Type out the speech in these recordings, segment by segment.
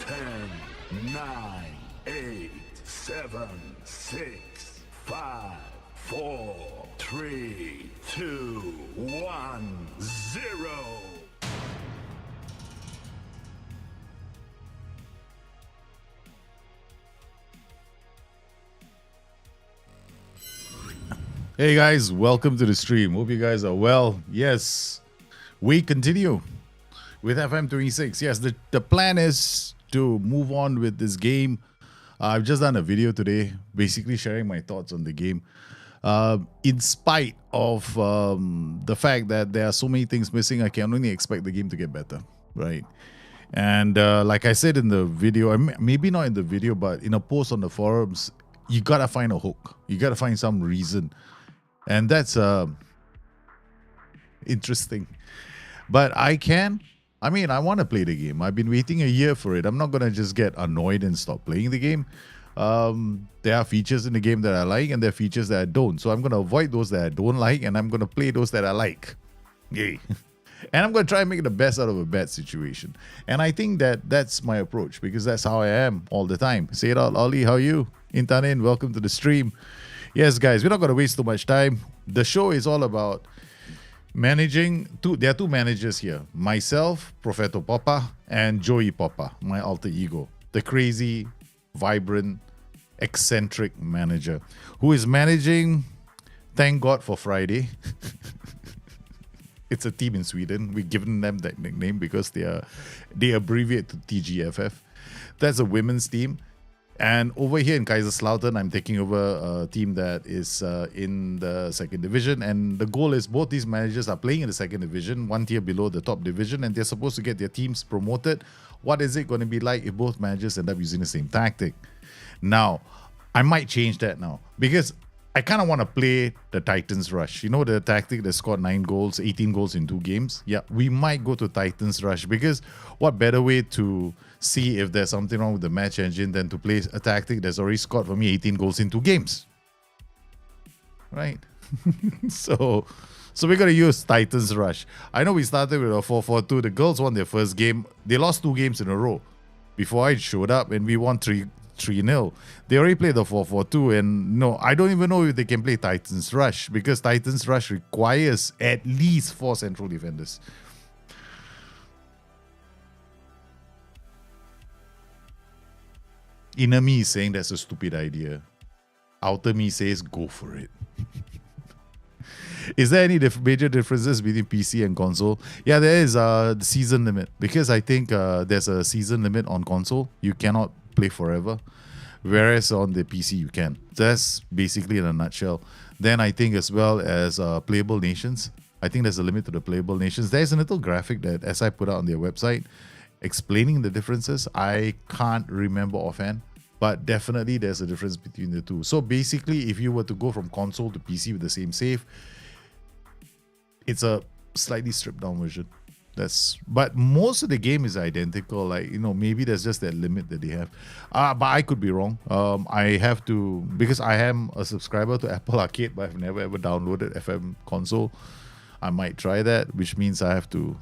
10, 9, 8, 7, 6, 5, 4, 3, 2, 1, 0. Hey guys, welcome to the stream. Hope you guys are well. Yes, we continue with FM26. Yes, the plan is to move on with this game. I've just done a video today, basically sharing my thoughts on the game. In spite of the fact that there are so many things missing, I can only expect the game to get better, right? And like I said in the video, maybe not in the video, but in a post on the forums, you gotta find a hook. You gotta find some reason. And that's interesting. But I want to play the game. I've been waiting a year for it. I'm not going to just get annoyed and stop playing the game. There are features in the game that I like and there are features that I don't. So I'm going to avoid those that I don't like and I'm going to play those that I like. Yay. And I'm going to try and make the best out of a bad situation. And I think that that's my approach because that's how I am all the time. Say it out, Ollie. How are you? Intanin, welcome to the stream. Yes, guys, we're not going to waste too much time. The show is all about managing. There are two managers here. Myself, Propheto Poppa, and Joey Poppa, my alter ego. The crazy, vibrant, eccentric manager who is managing, thank God for Friday. It's a team in Sweden. We've given them that nickname because they abbreviate to TGFF. That's a women's team. And over here in Kaiserslautern, I'm taking over a team that is in the second division. And the goal is both these managers are playing in the second division, one tier below the top division, and they're supposed to get their teams promoted. What is it going to be like if both managers end up using the same tactic? Now, I might change that now because I kind of want to play the Titans Rush. You know, the tactic that scored 9 goals, 18 goals in 2 games? Yeah, we might go to Titans Rush because what better way to see if there's something wrong with the match engine than to play a tactic that's already scored for me 18 goals in 2 games? Right? So we're going to use Titans Rush. I know we started with a 4-4-2. The girls won their first game. They lost 2 games in a row before I showed up and we won 3-0. They already played the 4-4-2 and no, I don't even know if they can play Titans Rush because Titans Rush requires at least 4 central defenders. Inner me is saying that's a stupid idea. Outer me says go for it. Is there any major differences between PC and console? Yeah, there is the season limit because I think there's a season limit on console. You cannot play forever, whereas on the PC you can. That's basically in a nutshell. Then I think as well as playable nations. I think there's a limit to the playable nations. There's a little graphic that SI put out on their website explaining the differences. I can't remember offhand, but definitely there's a difference between the two. So basically, if you were to go from console to PC with the same save, it's a slightly stripped down version. But most of the game is identical. Like, you know, maybe there's just that limit that they have. But I could be wrong. I have to, because I am a subscriber to Apple Arcade, but I've never ever downloaded FM console. I might try that, which means I have to.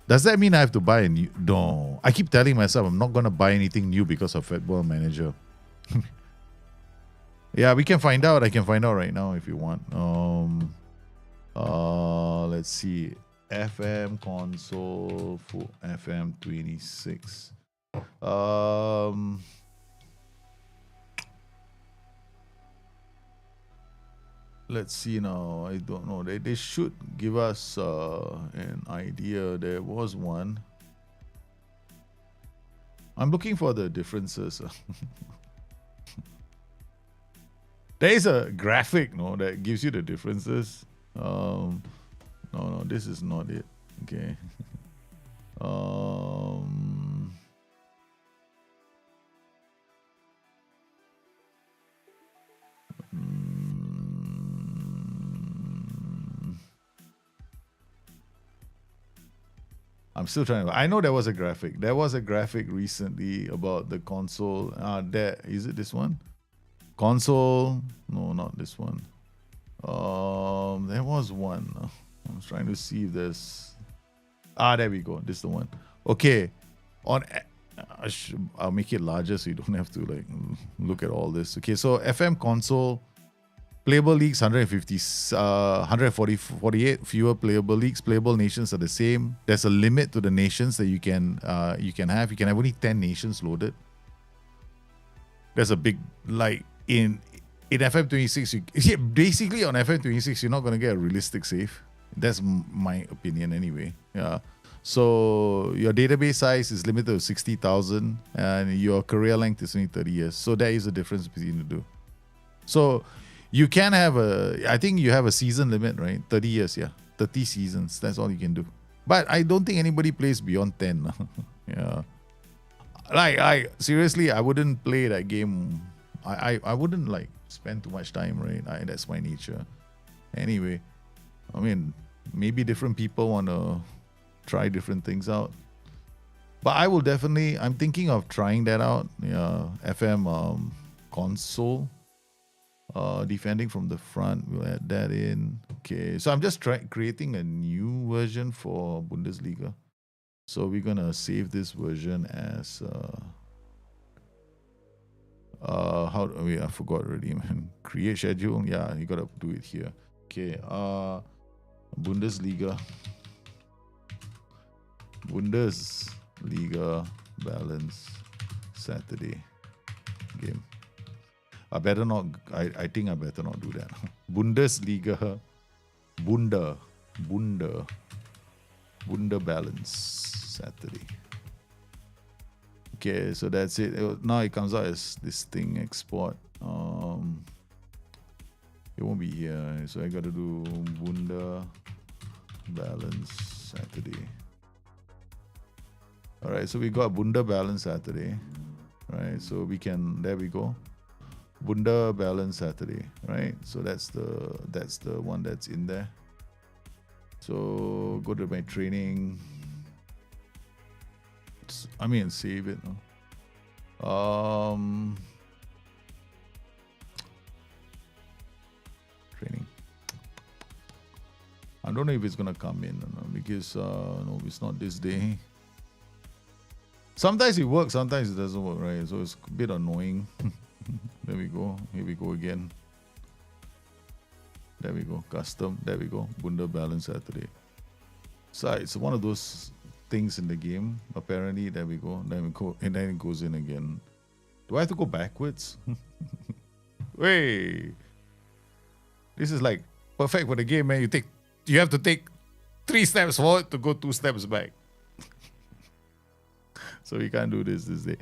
Does that mean I have to buy a new? No. I keep telling myself I'm not going to buy anything new because of Football Manager. Yeah, we can find out. I can find out right now if you want. Let's see. FM console for FM 26. Let's see now. I don't know. They should give us an idea. There was one. I'm looking for the differences. There is a graphic, no, that gives you the differences. No, this is not it. Okay. I'm still trying to. I know there was a graphic. There was a graphic recently about the console. Is it this one? Console. No, not this one. There was one. I was trying to see if there's. There we go. This is the one. Okay. on I'll make it larger so you don't have to like look at all this. Okay, so FM console, playable leagues 148 fewer playable leagues. Playable nations are the same. There's a limit to the nations that you can have. You can have only 10 nations loaded. There's a big, like in FM26, basically on FM26 you're not gonna get a realistic save. That's my opinion anyway. Yeah. So your database size is limited to 60,000 and your career length is only 30 years. So there is a difference between the two. So you can have I think you have a season limit, right? 30 years, yeah. 30 seasons. That's all you can do. But I don't think anybody plays beyond 10. Yeah. Like seriously, I wouldn't play that game. I wouldn't like spend too much time, right? That's my nature. Anyway, I mean, maybe different people want to try different things out. But I will definitely, I'm thinking of trying that out. Yeah, FM console. Defending from the front, we'll add that in. Okay, so I'm just creating a new version for Bundesliga. So we're gonna save this version as I forgot already, man. Create schedule. Yeah, you gotta do it here. Okay, Bundesliga balance Saturday game. I better not. I think I better not do that. Bundesliga, Bunda balance Saturday. Okay, so that's it. Now it comes out as this thing export. It won't be here, so I gotta do Bunda balance Saturday. All right, so we got Bunda balance Saturday. Right, so we can. There we go. Bunda balance Saturday, right? So that's the one that's in there. So go to my training. Save it. Training. I don't know if it's gonna come in because no, it's not this day. Sometimes it works, sometimes it doesn't work, right? So it's a bit annoying. There we go. Here we go again. There we go. Custom. There we go. Bunda balance Saturday. So it's one of those things in the game. Apparently, there we go. And then it goes in again. Do I have to go backwards? Wait. This is like perfect for the game, man. You have to take 3 steps forward to go 2 steps back. So we can't do this day.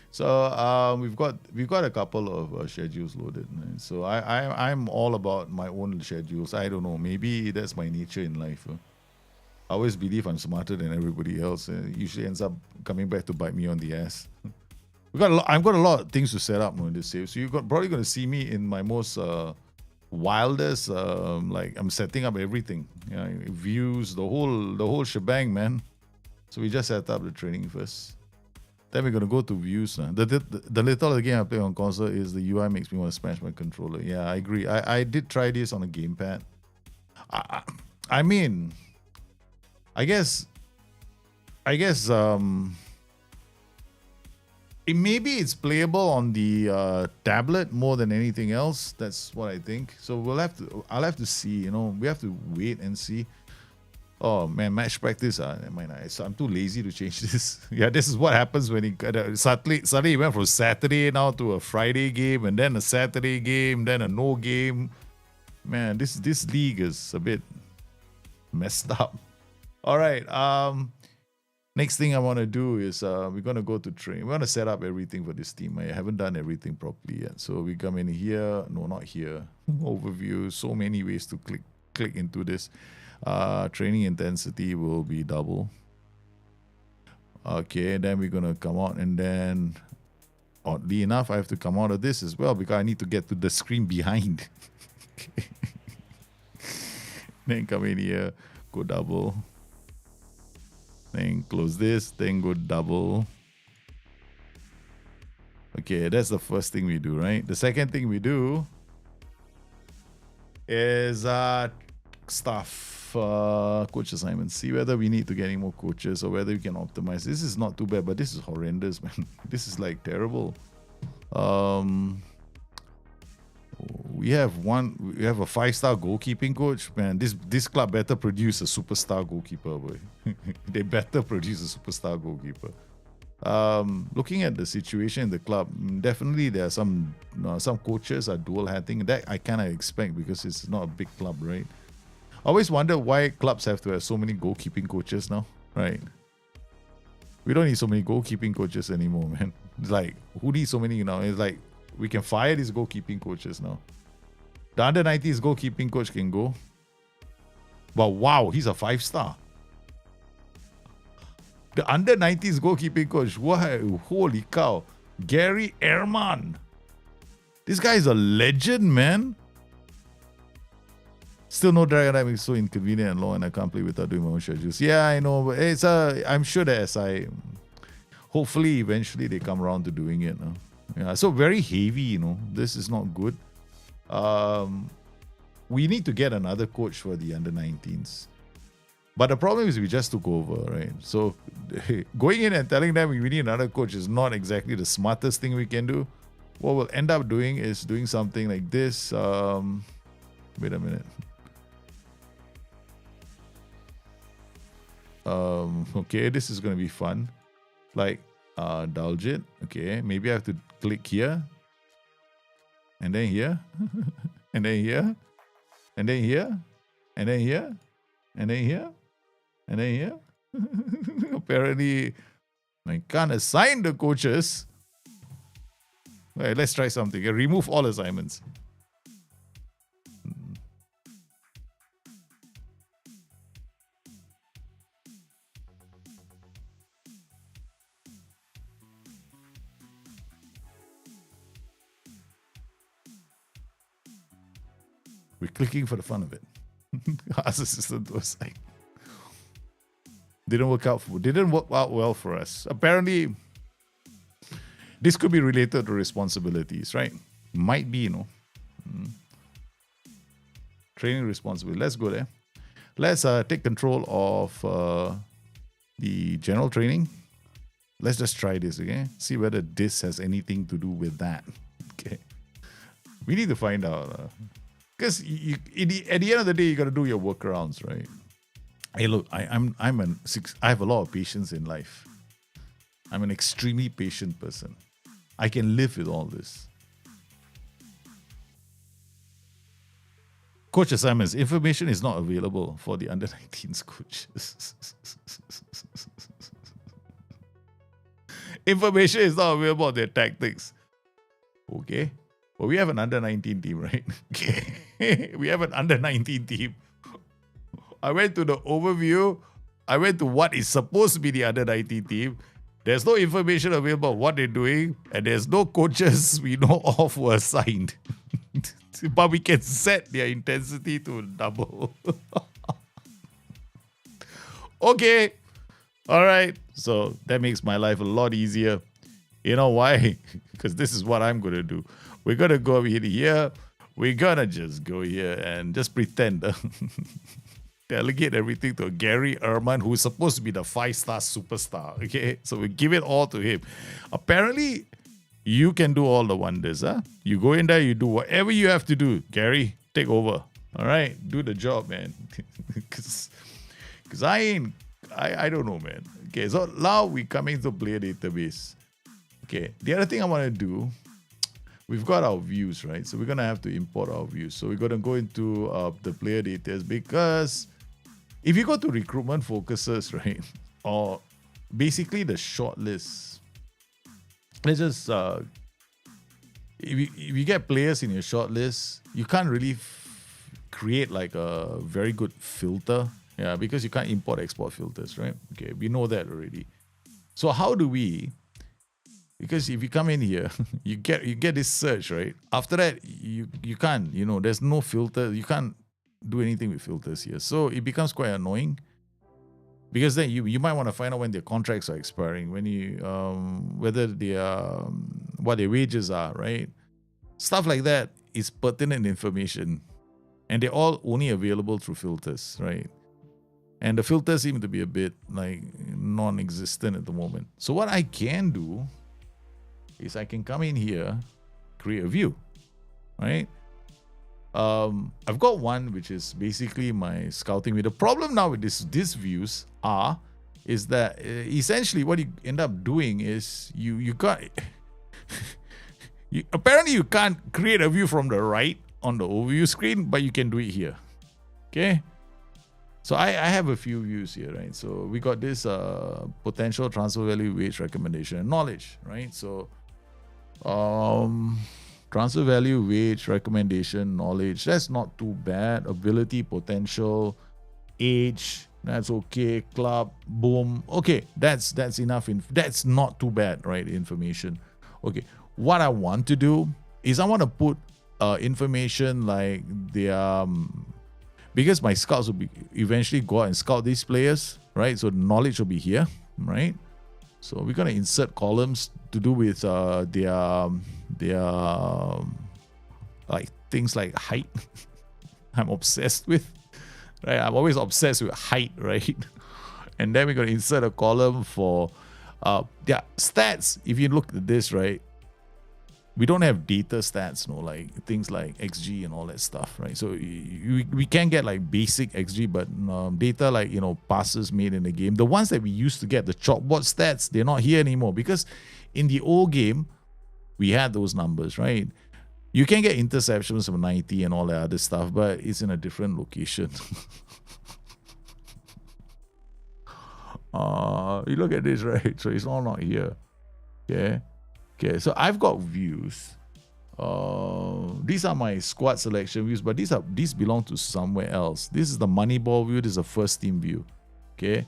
So we've got a couple of schedules loaded. Right? So I'm all about my own schedules. I don't know. Maybe that's my nature in life. I always believe I'm smarter than everybody else. It usually ends up coming back to bite me on the ass. I've got a lot of things to set up in this save. So you're probably going to see me in my most wildest. Like I'm setting up everything. Views, the whole shebang, man. So we just set up the training first. Then we're going to go to views. The little of the game I play on console is the UI makes me want to smash my controller. Yeah, I agree. I did try this on a gamepad. I mean, I guess maybe it's playable on the tablet more than anything else. That's what I think. So I'll have to see. We have to wait and see. Oh man, match practice. I'm too lazy to change this. Yeah, this is what happens when suddenly he went from Saturday now to a Friday game, and then a Saturday game, then a no game. Man, this league is a bit messed up. All right. Next thing I want to do is we're gonna go to train. We're gonna set up everything for this team. I haven't done everything properly yet. So we come in here. No, not here. Overview. So many ways to click into this. Training intensity will be double. Okay, then we're gonna come out, and then oddly enough, I have to come out of this as well because I need to get to the screen behind. Okay. Then come in here, go double. Then close this, then go double. Okay, that's the first thing we do, right? The second thing we do is stuff. coach assignments. See whether we need to get any more coaches or whether we can optimize. This is not too bad, but this is horrendous, man. This is like terrible. We have a 5-star goalkeeping coach. Man, this club better produce a superstar goalkeeper, boy. They better produce a superstar goalkeeper. Looking at the situation in the club, definitely there are some coaches are dual hatting. That I kind of expect because it's not a big club, right? I always wonder why clubs have to have so many goalkeeping coaches now, right? We don't need so many goalkeeping coaches anymore, man. It's like, who needs so many now? It's like, we can fire these goalkeeping coaches now. The under-90s goalkeeping coach can go. But wow, he's a 5-star. The under-90s goalkeeping coach, wow, holy cow. Gary Ehrman. This guy is a legend, man. Still no Dragon Dynamic is so inconvenient and long, and I can't play without doing my own schedules. Yeah, I know, but I'm sure that hopefully eventually they come around to doing it. No? Yeah, so very heavy, This is not good. We need to get another coach for the under-19s. But the problem is we just took over, right? So going in and telling them we need another coach is not exactly the smartest thing we can do. What we'll end up doing is doing something like this. Wait a minute. Okay, this is going to be fun. Like, indulge it. Okay, maybe I have to click here. And then here. And then here. And then here. And then here. And then here. And then here. Apparently, I can't assign the coaches. Right, let's try something. Remove all assignments. We're clicking for the fun of it. Ask the system to assign. Didn't work out well for us. Apparently, this could be related to responsibilities, right? Might be, Training responsibility. Let's go there. Let's take control of the general training. Let's just try this, okay? See whether this has anything to do with that. Okay. We need to find out. Because at the end of the day, you got to do your workarounds, right? Hey, look, I have a lot of patience in life. I'm an extremely patient person. I can live with all this. Coach assignments. Information is not available for the under-19s coaches. Information is not available on their tactics. Okay. Well, we have an under-19 team, right? Okay. We have an under-19 team. I went to the overview. I went to what is supposed to be the under-19 team. There's no information available on what they're doing, and there's no coaches we know of who are assigned. But we can set their intensity to double. Okay. All right. So that makes my life a lot easier. You know why? Because this is what I'm going to do. We're going to go over here. We're going to just go here and just pretend. Delegate everything to Gary Ehrman, who's supposed to be the 5-star superstar. Okay, so we give it all to him. Apparently, you can do all the wonders. Huh? You go in there, you do whatever you have to do. Gary, take over. All right, do the job, man. Because I don't know, man. Okay, so now we coming to player database. Okay, the other thing I want to do, we've got our views, right? So we're going to have to import our views. So we're going to go into the player details because if you go to recruitment focuses, right, or basically the short list, let's just, if you get players in your short list, you can't really create like a very good filter. Yeah, because you can't import export filters, right? Okay, we know that already. So how do we, because if you come in here, you get this search, right? After that, you can't, there's no filter. You can't do anything with filters here. So it becomes quite annoying because then you might want to find out when their contracts are expiring, when whether what their wages are, right? Stuff like that is pertinent information, and they're all only available through filters, right? And the filters seem to be a bit like non-existent at the moment. So what I can do is I can come in here, create a view, right? I've got one which is basically my scouting view. The problem now with these views is that essentially what you end up doing is you got apparently you can't create a view from the right on the overview screen, but you can do it here. Okay. So I have a few views here, right? So we got this potential transfer value, wage recommendation, and knowledge, right? So transfer value, wage recommendation, knowledge, that's not too bad. Ability, potential, age, that's okay. Club, boom. Okay, that's enough. That's not too bad, right? Information. Okay, what I want to do is I want to put information like the because my scouts will be eventually go out and scout these players, right? So knowledge will be here, right? So we're gonna insert columns to do with their like things like height. I'm obsessed with, right? I'm always obsessed with height, right? And then we're gonna insert a column for their stats. If you look at this, right? We don't have data stats, no, like things like XG and all that stuff, right? So we can get like basic XG, but data like, passes made in the game, the ones that we used to get, the chalkboard stats, they're not here anymore because in the old game, we had those numbers, right? You can get interceptions from 90 and all that other stuff, but it's in a different location. You look at this, right? So it's all not here, okay? Okay, so I've got views. These are my squad selection views, but these belong to somewhere else. This is the Moneyball view. This is the first team view. Okay,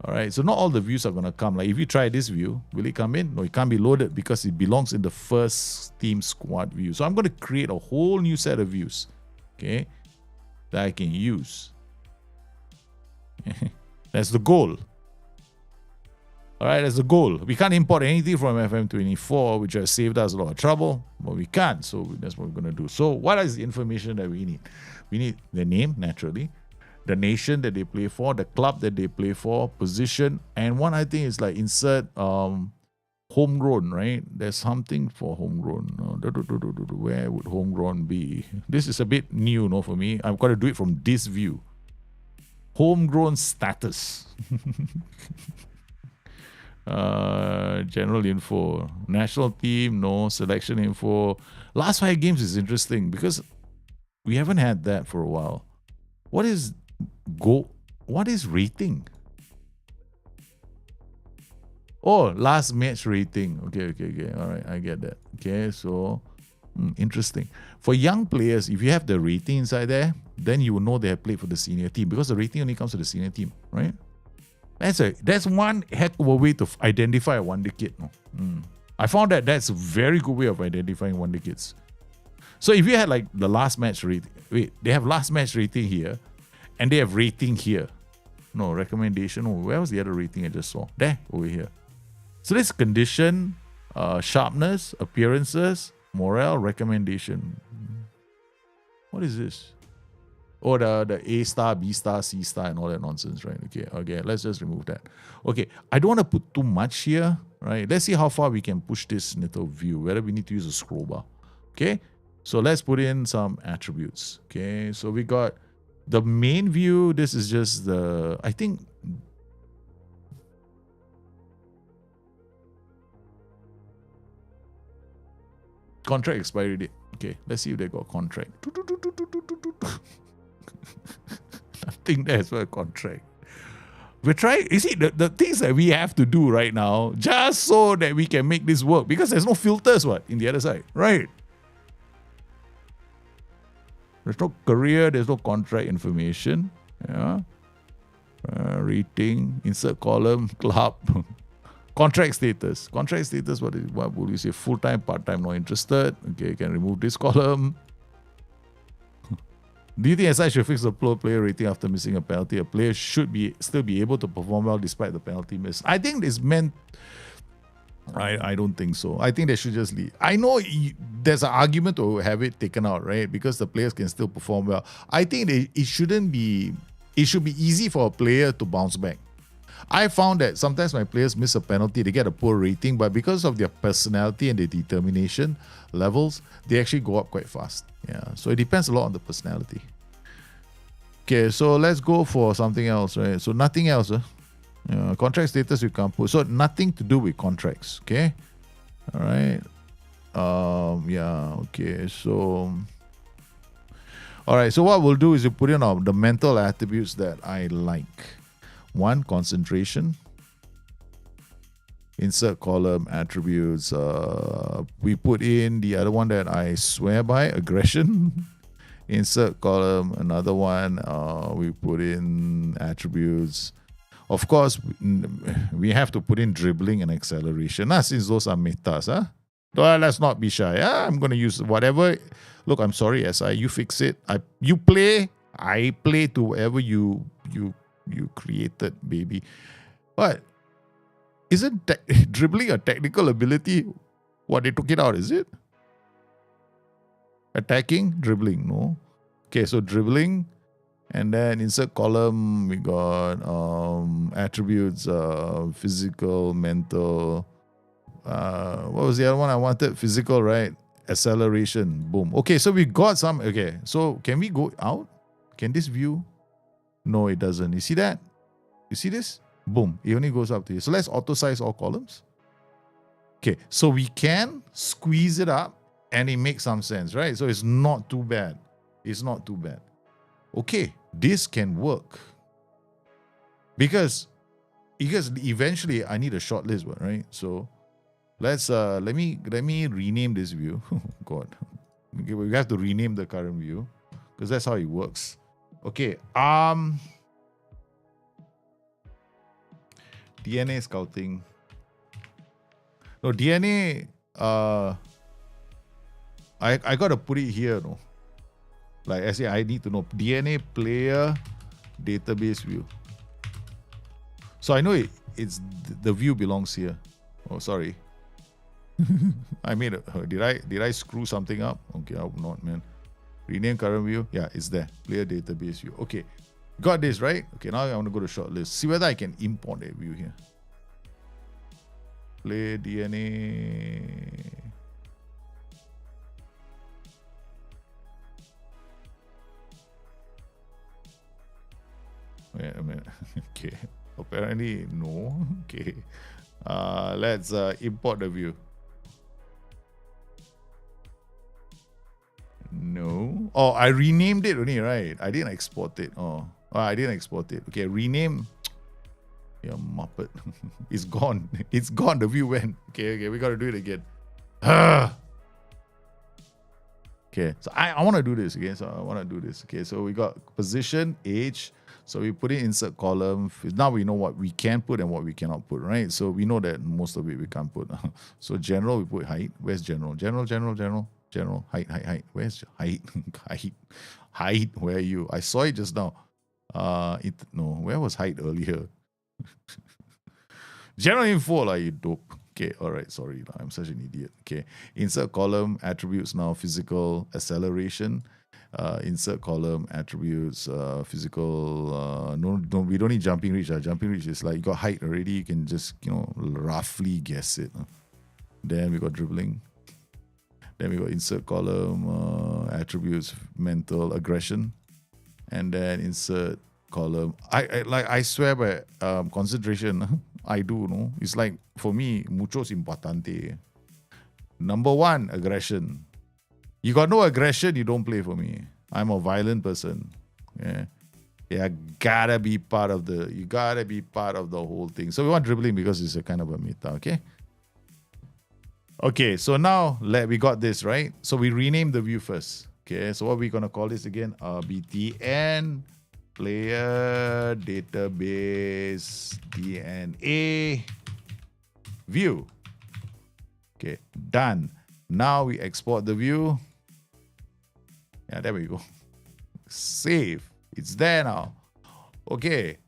all right. So not all the views are gonna come. Like if you try this view, will it come in? No, it can't be loaded because it belongs in the first team squad view. So I'm gonna create a whole new set of views. Okay, that I can use. That's the goal. All right, that's the goal. We can't import anything from FM24, which has saved us a lot of trouble, but we can't. So that's what we're going to do. So what is the information that we need? We need the name, naturally, the nation that they play for, the club that they play for, position, and one I think is like insert homegrown, right? There's something for homegrown. Where would homegrown be? This is a bit new, no, for me. I've got to do it from this view. Homegrown status. General info, national team, no. Selection info. Last 5 games is interesting because we haven't had that for a while. What is rating? Oh, last match rating. Okay. All right, I get that. Okay, so interesting. For young players, if you have the rating inside there, then you will know they have played for the senior team because the rating only comes to the senior team, right? That's one heck of a way to identify a wonder kid. No? I found that's a very good way of identifying wonder kids. So if you had like the last match rating, they have last match rating here, and they have rating here. No, recommendation. Oh, where was the other rating I just saw? There, over here. So this condition, sharpness, appearances, morale, recommendation. What is this? Oh, the A star, B star, C star, and all that nonsense, right? Okay, let's just remove that. Okay, I don't want to put too much here, right? Let's see how far we can push this little view, whether we need to use a scroll bar. Okay, so let's put in some attributes. Okay, so we got the main view. This is just I think, contract expiry date. Okay, let's see if they got contract. Nothing there as well, contract. We're trying, you see, the things that we have to do right now just so that we can make this work because there's no filters in the other side, right? There's no career, there's no contract information. Yeah. Rating, insert column, club. Contract status. Contract status, what would you say? Full-time, part-time, not interested. Okay, you can remove this column. Do you think SI should fix the player rating after missing a penalty? A player should still be able to perform well despite the penalty miss. I think it's meant... I don't think so. I think they should just leave. I know there's an argument to have it taken out, right? Because the players can still perform well. I think it shouldn't be it should be easy for a player to bounce back. I found that sometimes my players miss a penalty, they get a poor rating, but because of their personality and their determination levels, they actually go up quite fast. Yeah, so it depends a lot on the personality. Okay, so let's go for something else, right? So nothing else. Contract status we can't put. So nothing to do with contracts. Okay, all right. Yeah. Okay. So, all right. So what we'll do is we put in the mental attributes that I like. One, concentration. Insert column attributes. We put in the other one that I swear by, aggression. Insert column, another one. We put in attributes. Of course, we have to put in dribbling and acceleration. Since those are metas. Let's not be shy. I'm going to use whatever. Look, I'm sorry, SI. You fix it. You play. I play to whatever you created, baby. But isn't dribbling a technical ability? What, they took it out, is it? Attacking, dribbling, no. Okay, so dribbling, and then insert column, we got attributes, physical, mental. What was the other one I wanted? Physical, right? Acceleration, boom. Okay, so we got some. Okay, so can we go out? Can this view? No, it doesn't. You see that? You see this? Boom. It only goes up to here. So let's auto size all columns. Okay, so we can squeeze it up and it makes some sense, right? So it's not too bad. It's not too bad. Okay, this can work. Because eventually I need a short list, right? So let's let me rename this view. Oh God. Okay, we have to rename the current view because that's how it works. Okay, DNA scouting. No, DNA, I gotta put it here, no. Like I say, I need to know DNA player database view. So I know it's the view belongs here. Oh, sorry. I made it. Did I screw something up? Okay, I hope not, man. Rename current view. Yeah, it's there. Player database view. Okay, got this right. Okay, now I want to go to short list. See whether I can import that view here. Play DNA. Wait a minute. Okay. Apparently, no. Okay. Let's import the view. No. Oh, I renamed it only, right? I didn't export it. Oh, I didn't export it. Okay, rename. Yeah, Muppet. It's gone. It's gone. The view went. Okay, we got to do it again. Okay, so I want to do this again. Okay, so we got position, age. So we put in insert column. Now we know what we can put and what we cannot put, right? So we know that most of it we can't put. So general, we put height. Where's general? General. Height. Where's height? Height. Where are you? I saw it just now. Where was height earlier? General info, you dope. Okay, all right, sorry, I'm such an idiot. Okay, insert column, attributes now, physical, acceleration. Insert column, attributes, physical. No, we don't need jumping reach. Jumping reach is like you got height already. You can just roughly guess it. Then we got dribbling. Then we got insert column, attributes, mental, aggression, and then insert column. I swear by concentration. I do, no? It's like, for me, muchos importante. Number one, aggression. You got no aggression, you don't play for me. I'm a violent person. Yeah. You gotta be part of the whole thing. So we want dribbling because it's a kind of a meta, okay? Okay, so now we got this, right? So we rename the view first. Okay, so what are we gonna call this again? BTN player database DNA view. Okay, done. Now we export the view. Yeah, there we go. Save. It's there now. Okay.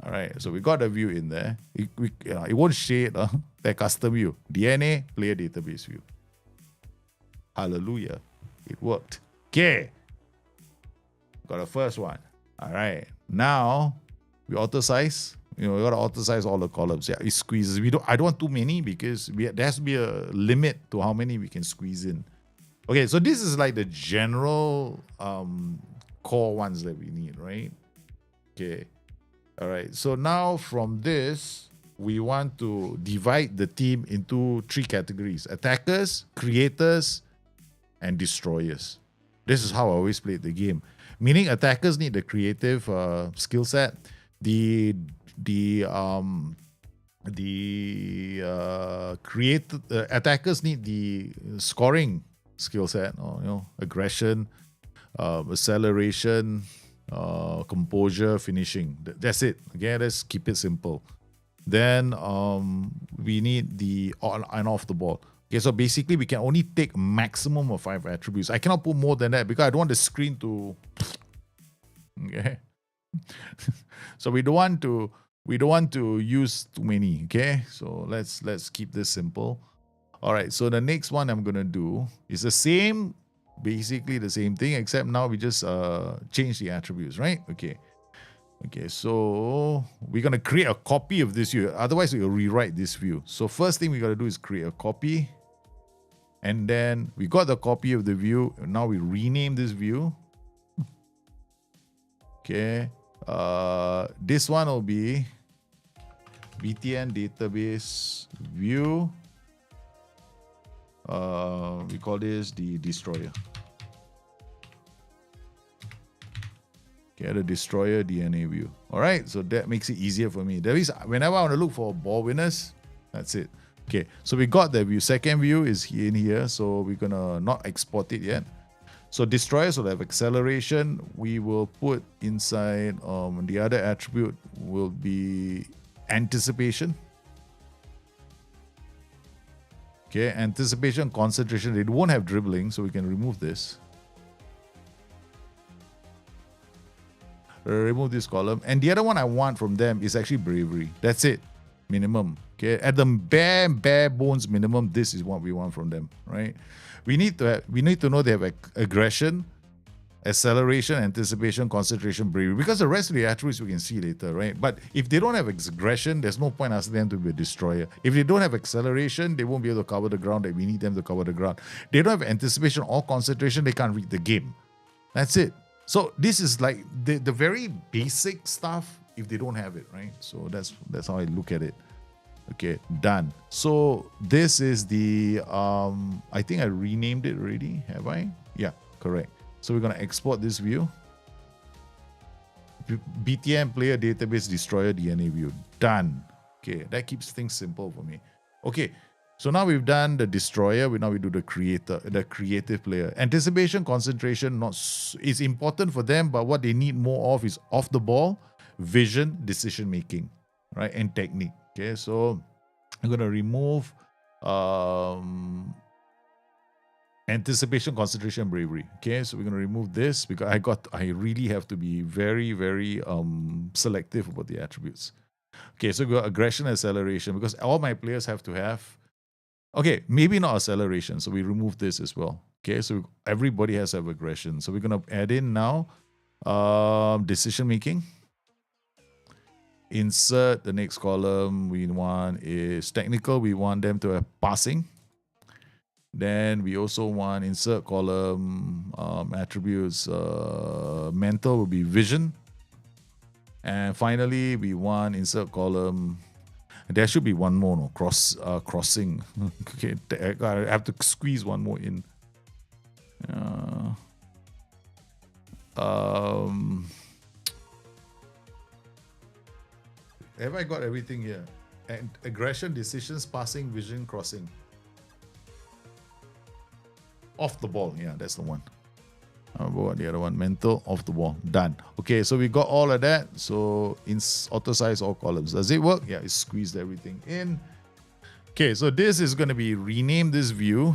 All right. So we got the view in there. It won't shade that custom view. DNA player database view. Hallelujah. It worked. Okay. Got the first one. All right. Now we auto size. You know, we got to auto size all the columns. Yeah, it squeezes. I don't want too many because there has to be a limit to how many we can squeeze in. Okay, so this is like the general core ones that we need, right? Okay. All right. So now from this, we want to divide the team into 3 categories: attackers, creators, and destroyers. This is how I always played the game. Meaning attackers need the creative skill set. Attackers need the scoring skill set, or aggression, acceleration, composure, finishing. That's it. Okay, let's keep it simple. Then we need the on and off the ball. Okay, so basically we can only take maximum of 5 attributes. I cannot put more than that because I don't want the screen to. Okay. So we don't want to use too many. Okay, so let's keep this simple. All right. So the next one I'm gonna do is the same, basically the same thing, except now we just change the attributes, right? Okay. Okay, so we're going to create a copy of this view. Otherwise, we'll rewrite this view. So first thing we got to do is create a copy. And then we got the copy of the view. Now we rename this view. Okay. This one will be BTN database view. We call this the destroyer. Okay, the destroyer DNA view. All right, so that makes it easier for me. That is, whenever I want to look for ball winners, that's it. Okay, so we got the view. Second view is in here, so we're gonna not export it yet. So destroyers will have acceleration. We will put inside the other attribute will be anticipation. Okay, anticipation, concentration. They won't have dribbling, so we can remove this. Remove this column. And the other one I want from them is actually bravery. That's it. Minimum. Okay. At the bare bones minimum, this is what we want from them, right? We need to know they have aggression, acceleration, anticipation, concentration, bravery. Because the rest of the attributes we can see later, right? But if they don't have aggression, there's no point asking them to be a destroyer. If they don't have acceleration, they won't be able to cover the ground that we need them to cover the ground. They don't have anticipation or concentration, they can't read the game. That's it. So this is like the very basic stuff if they don't have it, right? So that's how I look at it. Okay, done. So this is the I think I renamed it already. Have I? Yeah, correct. So we're gonna export this view. BTN player database destroyer DNA view. Done. Okay, that keeps things simple for me. Okay. So now we've done the destroyer. Now we do the creator, the creative player. Anticipation, concentration, is important for them, but what they need more of is off the ball, vision, decision making, right, and technique. Okay, so I'm gonna remove anticipation, concentration, bravery. Okay, so we're gonna remove this because I really have to be very, very selective about the attributes. Okay, so we got aggression, acceleration, because all my players have to have. Okay, maybe not acceleration, so we remove this as well. Okay, so everybody has to have aggression. So we're going to add in now decision making. Insert the next column we want is technical. We want them to have passing. Then we also want insert column attributes. Mental will be vision. And finally, we want insert column. There should be one more, no? Crossing. Okay, I have to squeeze one more in. Have I got everything here? And aggression, decisions, passing, vision, crossing. Off the ball, yeah, that's the one. How about the other one? Mental, off the ball. Done. Okay, so we got all of that. So auto size all columns. Does it work? Yeah, it squeezed everything in. Okay, so this is going to be rename this view.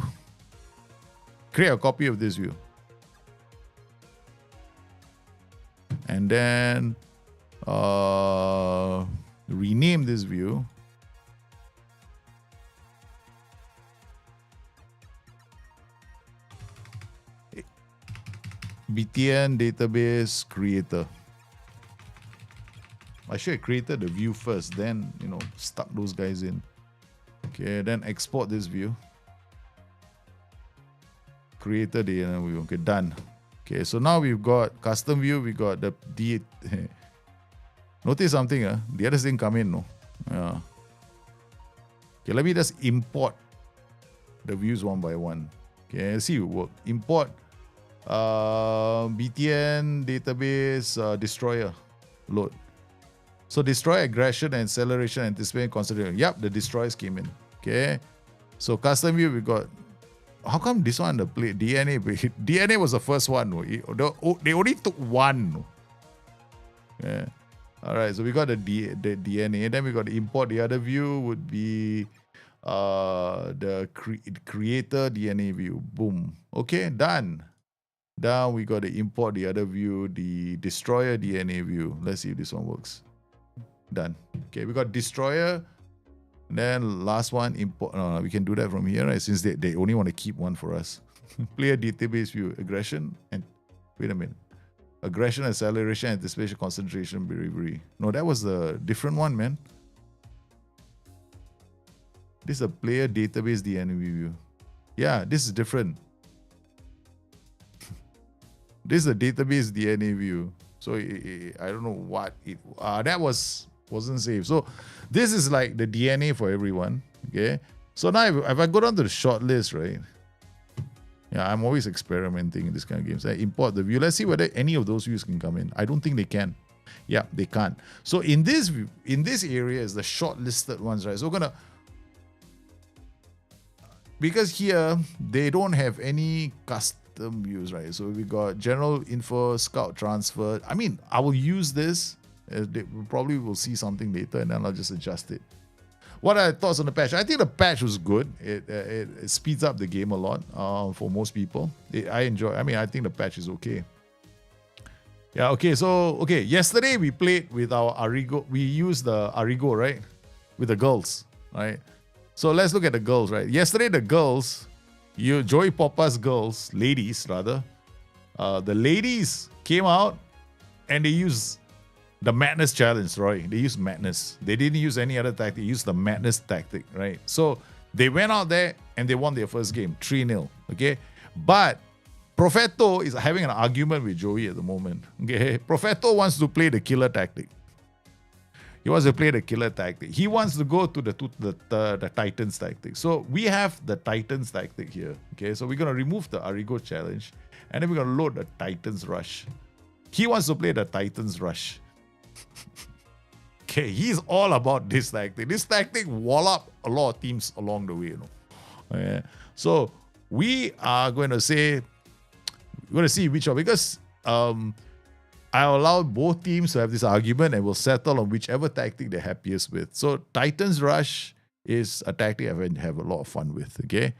Create a copy of this view. And then rename this view. BTN database creator. I should have created the view first, then, stuck those guys in. Okay, then export this view. Created the view. Okay, done. Okay, so now we've got custom view. We got the Notice something, the others didn't come in, no? Yeah. Okay, let me just import the views one by one. Okay, let's see if it work. Import BTN database destroyer. Load. So destroy aggression and acceleration, anticipation, concentration. Yep, the destroyers came in. Okay. So custom view we got. How come this one the play DNA? DNA was the first one. No? They only took one. No? Yeah. Alright, so we got the DNA. Then we got the import. The other view would be the creator DNA view. Boom. Okay, done. Now we got to import the other view, the destroyer DNA view. Let's see if this one works. Done. Okay, we got destroyer. Then last one, import. No, we can do that from here, right? Since they only want to keep one for us. Player database view, aggression, and wait a minute. Aggression, acceleration, anticipation, concentration, bravery. No, that was a different one, man. This is a player database DNA view. Yeah, this is different. This is a database DNA view. So I don't know what it. That wasn't saved. So this is like the DNA for everyone. Okay. So now if I go down to the short list, right? Yeah, I'm always experimenting in this kind of games. I import the view. Let's see whether any of those views can come in. I don't think they can. Yeah, they can't. So in this view, in this area is the shortlisted ones, right? So we're gonna, because here they don't have any custom views, right? So we got general info, scout transfer. I mean, I will use this. They probably will see something later, and then I'll just adjust it. What are your thoughts on the patch? I think the patch was good. It speeds up the game a lot for most people. I enjoy. I mean, I think the patch is okay. Yeah. Okay. So yesterday we played with our Arigo. We used the Arigo, right, with the girls, right? So let's look at the girls, right? Yesterday the girls, Joey Poppa's girls, ladies rather, the ladies came out and they used the madness challenge, Roy. They used madness. They didn't use any other tactic. They used the madness tactic, right? So they went out there and they won their first game, 3-0. Okay. But Propheto is having an argument with Joey at the moment. Okay. Propheto wants to play the killer tactic. He wants to play the killer tactic. He wants to go to the Titans tactic. So we have the Titans tactic here. Okay. So we're going to remove the Arigo challenge and then we're going to load the Titans rush. He wants to play the Titans rush. Okay, he's all about this tactic. This tactic wallop a lot of teams along the way, you know. Okay. So we are going to say, we're going to see which one, because I allow both teams to have this argument and we'll settle on whichever tactic they're happiest with. So Titans Rush is a tactic I have a lot of fun with. Okay,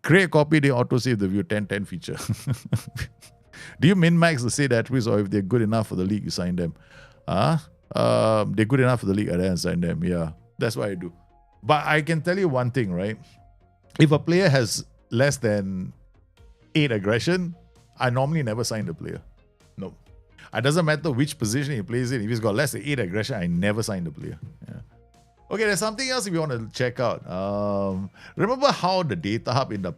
create copy, they autosave the view 10-10 feature. Do you min-max the state attributes, or if they're good enough for the league, you sign them? They're good enough for the league, I then sign them. Yeah, that's what I do. But I can tell you one thing, right? If a player has less than 8 aggression, I normally never sign the player. No. It doesn't matter which position he plays in. If he's got less than 8 aggression, I never sign the player. Yeah. Okay, there's something else if you want to check out. Remember how the data hub in the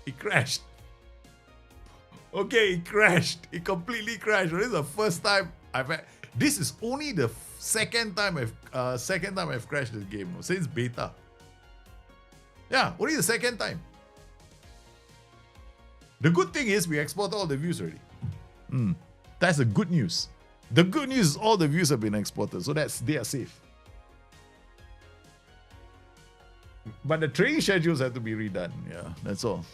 it crashed. Okay, it crashed. It completely crashed. This is the first time I've had. This is only the second time I've crashed this game since beta. Yeah, only the second time. The good thing is we exported all the views already. That's the good news. The good news is all the views have been exported, so they are safe. But the training schedules have to be redone. Yeah, that's all.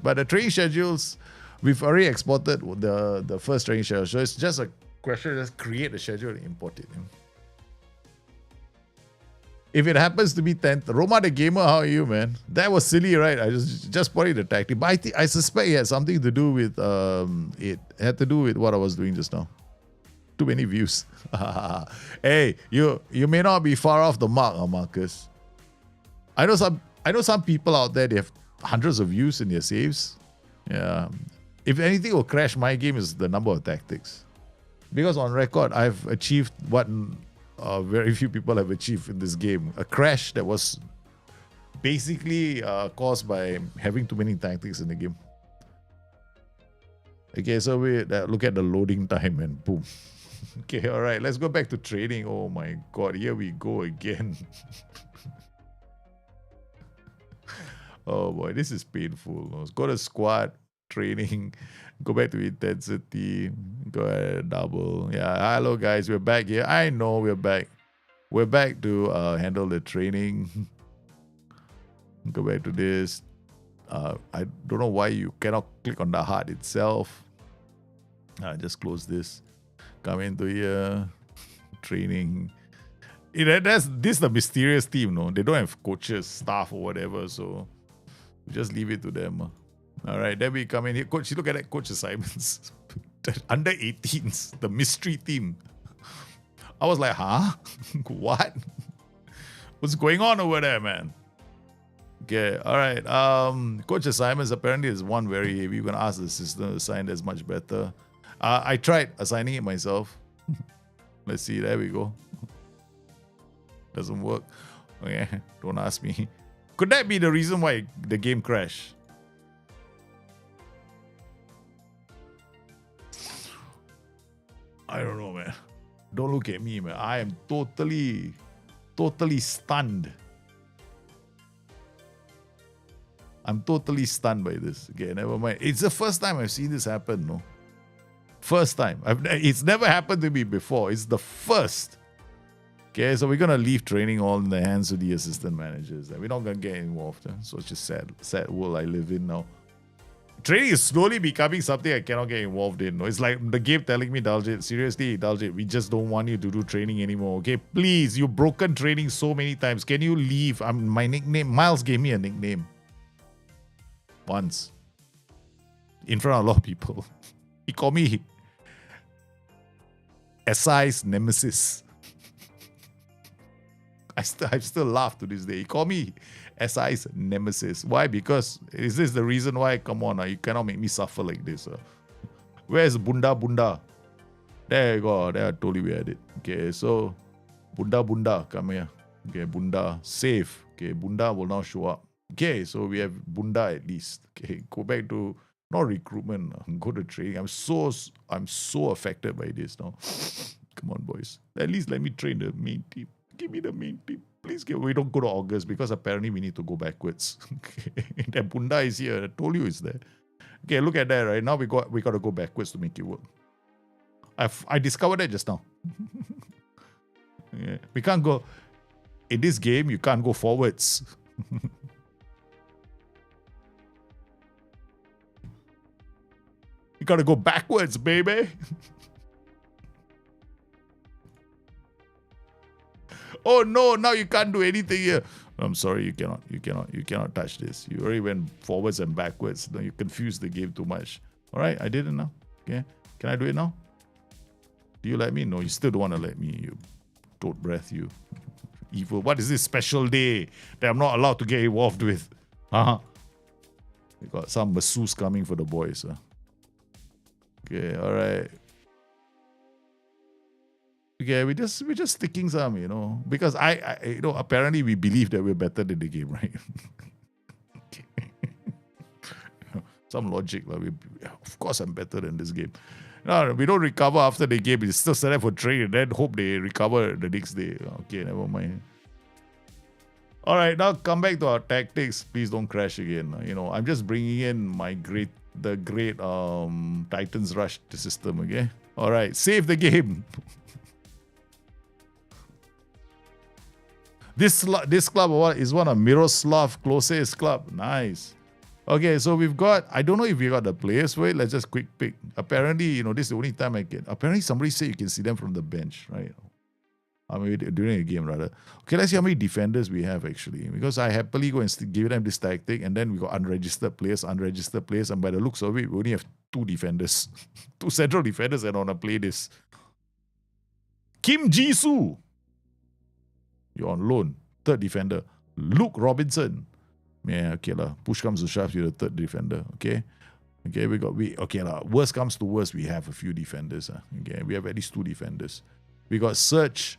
But the training schedules, we've already exported the first training schedule. So it's just a question, just create a schedule and import it. If it happens to be 10th, Roma the Gamer, how are you, man? That was silly, right? I just put it the tactic. But I suspect it had something to do with it had to do with what I was doing just now. Too many views. Hey, you may not be far off the mark, Marcus. I know some people out there, they have hundreds of views in their saves. Yeah. If anything will crash my game is the number of tactics. Because on record, I've achieved what very few people have achieved in this game. A crash that was basically caused by having too many tactics in the game. Okay, so we look at the loading time and boom. Okay, all right, let's go back to training. Oh my god, here we go again. Oh boy, this is painful. Let's go to squad, training, go back to intensity, go ahead, double. Yeah, hello guys, we're back here. I know we're back. We're back to handle the training. Go back to this. I don't know why you cannot click on the heart itself. Just close this. Come into here. Training. This is the mysterious team, no? They don't have coaches, staff, or whatever, so just leave it to them. All right, then we come in here. Coach, look at that coach assignments. Under 18s, the mystery team. I was like, huh? What? What's going on over there, man? Okay, all right. Coach assignments, apparently there's one very heavy. We're going to ask the assistant to assign that's much better. I tried assigning it myself. Let's see, there we go. Doesn't work. Okay, don't ask me. Could that be the reason why the game crashed? I don't know, man. Don't look at me, man. I am totally stunned. I'm totally stunned by this. Okay, never mind. It's the first time I've seen this happen, no? First time. It's never happened to me before. It's the first. Okay, so we're going to leave training all in the hands of the assistant managers. We're not going to get involved. So it's just sad world I live in now. Training is slowly becoming something I cannot get involved in. No? It's like the game telling me, Daljit, seriously, Daljit, we just don't want you to do training anymore. Okay, please, you've broken training so many times. Can you leave? My nickname, Miles gave me a nickname. Once. In front of a lot of people. He called me SI's nemesis. I still laugh to this day. He called me SI's nemesis. Why? Because is this the reason why? Come on, you cannot make me suffer like this. Where's Bunda? There you go. There I told you we had it. Okay, so Bunda, come here. Okay, Bunda, save. Okay, Bunda will now show up. Okay, so we have Bunda at least. Okay, go back to not recruitment. Go to training. I'm so affected by this now. Come on, boys. At least let me train the main team. Give me the main team. Please we don't go to August because apparently we need to go backwards. Okay. That Bunda is here. I told you it's there. Okay, look at that, right? Now we got to go backwards to make it work. I discovered that just now. Yeah. We can't go in this game, you can't go forwards. You gotta go backwards, baby. Oh no, now you can't do anything here. I'm sorry, you cannot touch this. You already went forwards and backwards. No, you confused the game too much. All right, I did it now. Okay, can I do it now? Do you let me? No, you still don't want to let me. You toad breath, you evil. What is this special day that I'm not allowed to get involved with? Huh? We got some masseuse coming for the boys. Okay, all right. Okay, we're just sticking some, because I apparently we believe that we're better than the game, right? Okay. Some logic, of course I'm better than this game. No, we don't recover after the game. It's still set up for trade, and then hope they recover the next day. Okay, never mind. All right, now come back to our tactics. Please don't crash again. I'm just bringing in the great Titans Rush system. Okay. All right, save the game. This club is one of Miroslav Klose's club. Nice. Okay, so we've got, I don't know if we got the players for it. Let's just quick pick. Apparently, this is the only time I can. Apparently, somebody said you can see them from the bench, right? I mean, during a game, rather. Okay, let's see how many defenders we have, actually. Because I happily go and give them this tactic, and then we got unregistered players, and by the looks of it, we only have 2 defenders. 2 central defenders, and I want to play this. Kim Jisoo, you're on loan. Third defender. Luke Robinson. Yeah, okay lah. Push comes to shove, you're the third defender. Okay. Okay, okay lah. Worst comes to worst, we have a few defenders. Okay, we have at least 2 defenders. We got Search,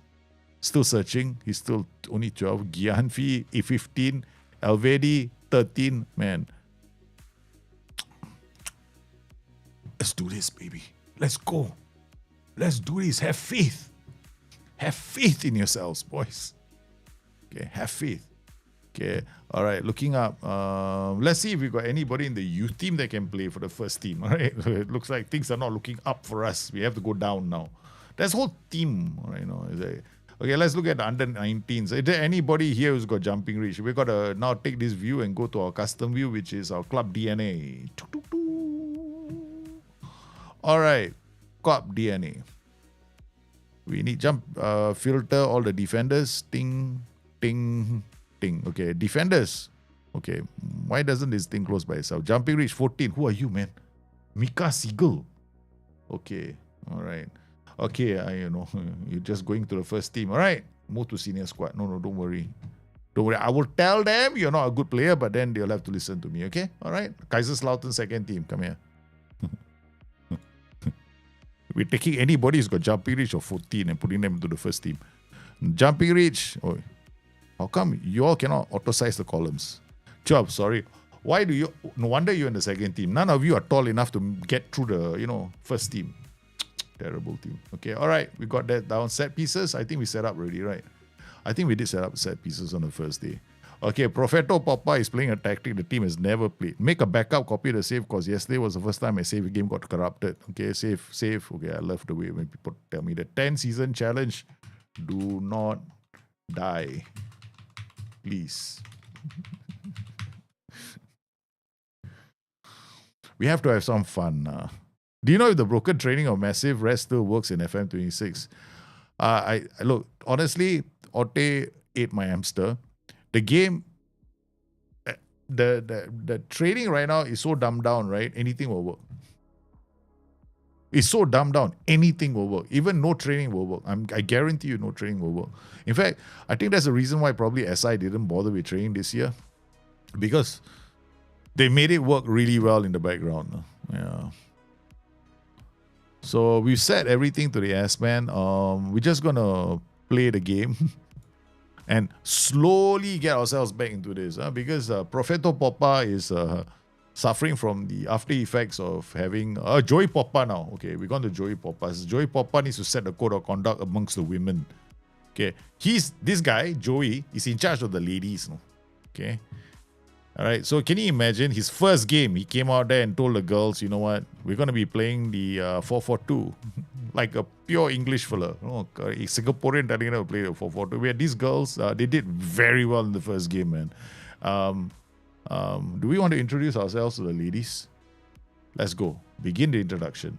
still searching. He's still only 12. Gianfi, 15. Elvedi, 13. Man. Let's do this, baby. Let's go. Let's do this. Have faith. Have faith in yourselves, boys. Okay, have faith. Okay, all right, looking up. Let's see if we got anybody in the youth team that can play for the first team. All right, it looks like things are not looking up for us. We have to go down now. That's whole team, right? Okay, let's look at the under 19s. Is there anybody here who's got jumping reach? We got to now take this view and go to our custom view, which is our club DNA. All right, club DNA. We need filter all the defenders. Ting, ting, ting. Okay, defenders. Okay, why doesn't this thing close by itself? Jumping reach 14. Who are you, man? Mika Siegel. Okay, all right. Okay, you're just going to the first team. All right, move to senior squad. No, don't worry. Don't worry. I will tell them you're not a good player, but then they'll have to listen to me, okay? All right? Kaiserslautern second team. Come here. We're taking anybody who's got jumping reach of 14 and putting them into the first team. Jumping reach. Oh, how come you all cannot auto-size the columns? Job, sorry. Why do you... No wonder you're in the second team. None of you are tall enough to get through the, first team. Terrible team. Okay, all right. We got that down. Set pieces. I think we set up already, right? I think we did set up set pieces on the first day. Okay, Propheto Poppa is playing a tactic the team has never played. Make a backup copy of the save because yesterday was the first time my save game got corrupted. Okay, save. Okay, I love the way when people tell me the 10-season challenge. Do not die. Please. We have to have some fun. Do you know if the broken training of massive rest still works in FM26? I look, honestly, Ote ate my hamster. The game, the training right now is so dumbed down, right? Anything will work. It's so dumbed down. Anything will work. Even no training will work. I guarantee you no training will work. In fact, I think that's the reason why probably SI didn't bother with training this year. Because they made it work really well in the background. Yeah. So we've set everything to the S-Man. We're just going to play the game and slowly get ourselves back into this. Because Propheto Poppa is suffering from the after effects of having Joey Poppa now. Okay, we're going to Joey Poppa. Joey Poppa needs to set the code of conduct amongst the women. Okay, this guy, Joey, is in charge of the ladies. No? Okay. All right, so can you imagine his first game? He came out there and told the girls, you know what, we're going to be playing the 4-4-2, like a pure English fella. A Singaporean telling them to play the 4-4-2. We had these girls, they did very well in the first game, man. Do we want to introduce ourselves to the ladies? Let's go. Begin the introduction.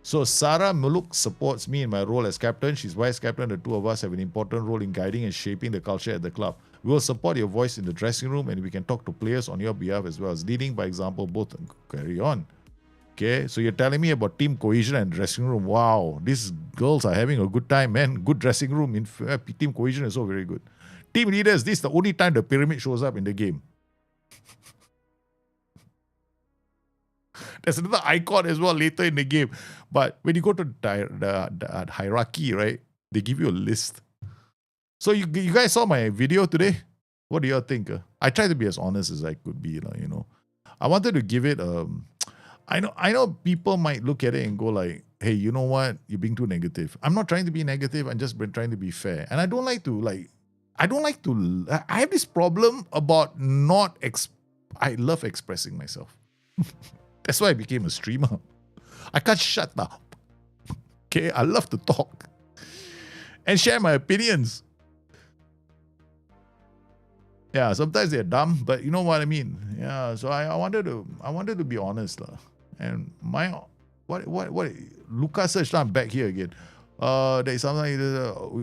So Sarah Muluk supports me in my role as captain. She's vice captain. The two of us have an important role in guiding and shaping the culture at the club. We will support your voice in the dressing room and we can talk to players on your behalf as well as leading by example. Both carry on. Okay, so you're telling me about team cohesion and dressing room. Wow, these girls are having a good time, man. Good dressing room. Team cohesion is so very good. Team leaders, this is the only time the pyramid shows up in the game. There's another icon as well later in the game. But when you go to the hierarchy, right, they give you a list. So you guys saw my video today? What do you all think? I tried to be as honest as I could be. I wanted to give it... I know people might look at it and go like, hey, you know what? You're being too negative. I'm not trying to be negative. I'm just trying to be fair. And I have this problem about I love expressing myself. That's why I became a streamer. I can't shut up. Okay, I love to talk and share my opinions. Yeah, sometimes they're dumb, but you know what I mean. Yeah, so I wanted to be honest, and what Lucas searched. I'm back here again. There is something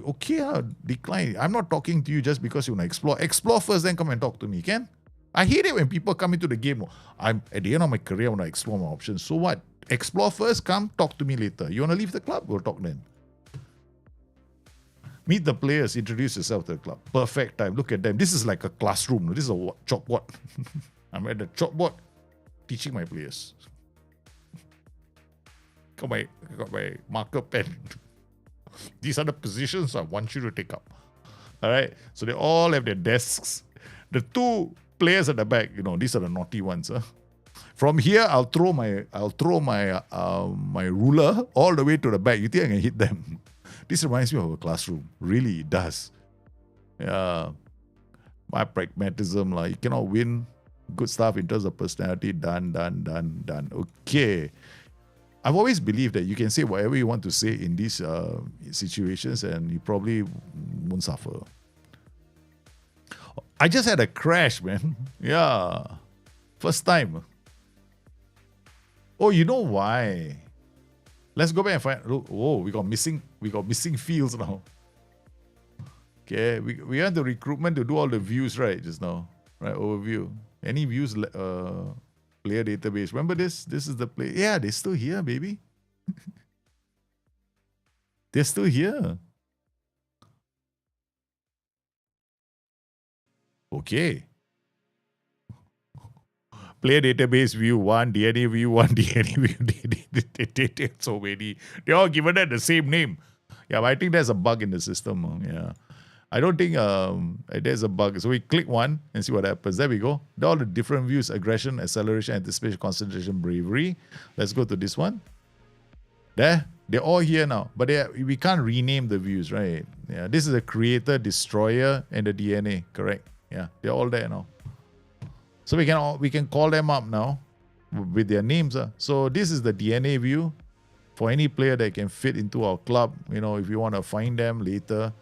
okay. Decline. I'm not talking to you just because you want to explore. Explore first, then come and talk to me. Can? I hate it when people come into the game. I'm at the end of my career. I want to explore my options. So what? Explore first. Come talk to me later. You want to leave the club? We'll talk then. Meet the players, introduce yourself to the club. Perfect time. Look at them. This is like a classroom. This is a chalkboard. I'm at the chalkboard teaching my players. Got my marker pen. These are the positions I want you to take up. All right. So they all have their desks. The two players at the back, these are the naughty ones. From here, I'll throw my my ruler all the way to the back. You think I can hit them? This reminds me of a classroom. Really, it does. Yeah. My pragmatism, you cannot win good stuff in terms of personality. Done. Okay. I've always believed that you can say whatever you want to say in these situations and you probably won't suffer. I just had a crash, man. Yeah. First time. Oh, you know why? Let's go back and find. Oh, we got missing fields now. Okay, we had the recruitment to do all the views right just now. Right, overview. Any views player database. Remember this? This is the play. Yeah, they're still here, baby. They're still here. Okay. Player database view 1, DNA view 1, DNA view, so many. They're all given that the same name. Yeah, but I think there's a bug in the system. Yeah. I don't think there's a bug. So we click one and see what happens. There we go. There are all the different views: aggression, acceleration, anticipation, concentration, bravery. Let's go to this one. There. They're all here now. But we can't rename the views, right? Yeah. This is the creator, destroyer, and the DNA. Correct. Yeah. They're all there now. So we can call them up now with their names. So this is the DNA view for any player that can fit into our club. If you want to find them later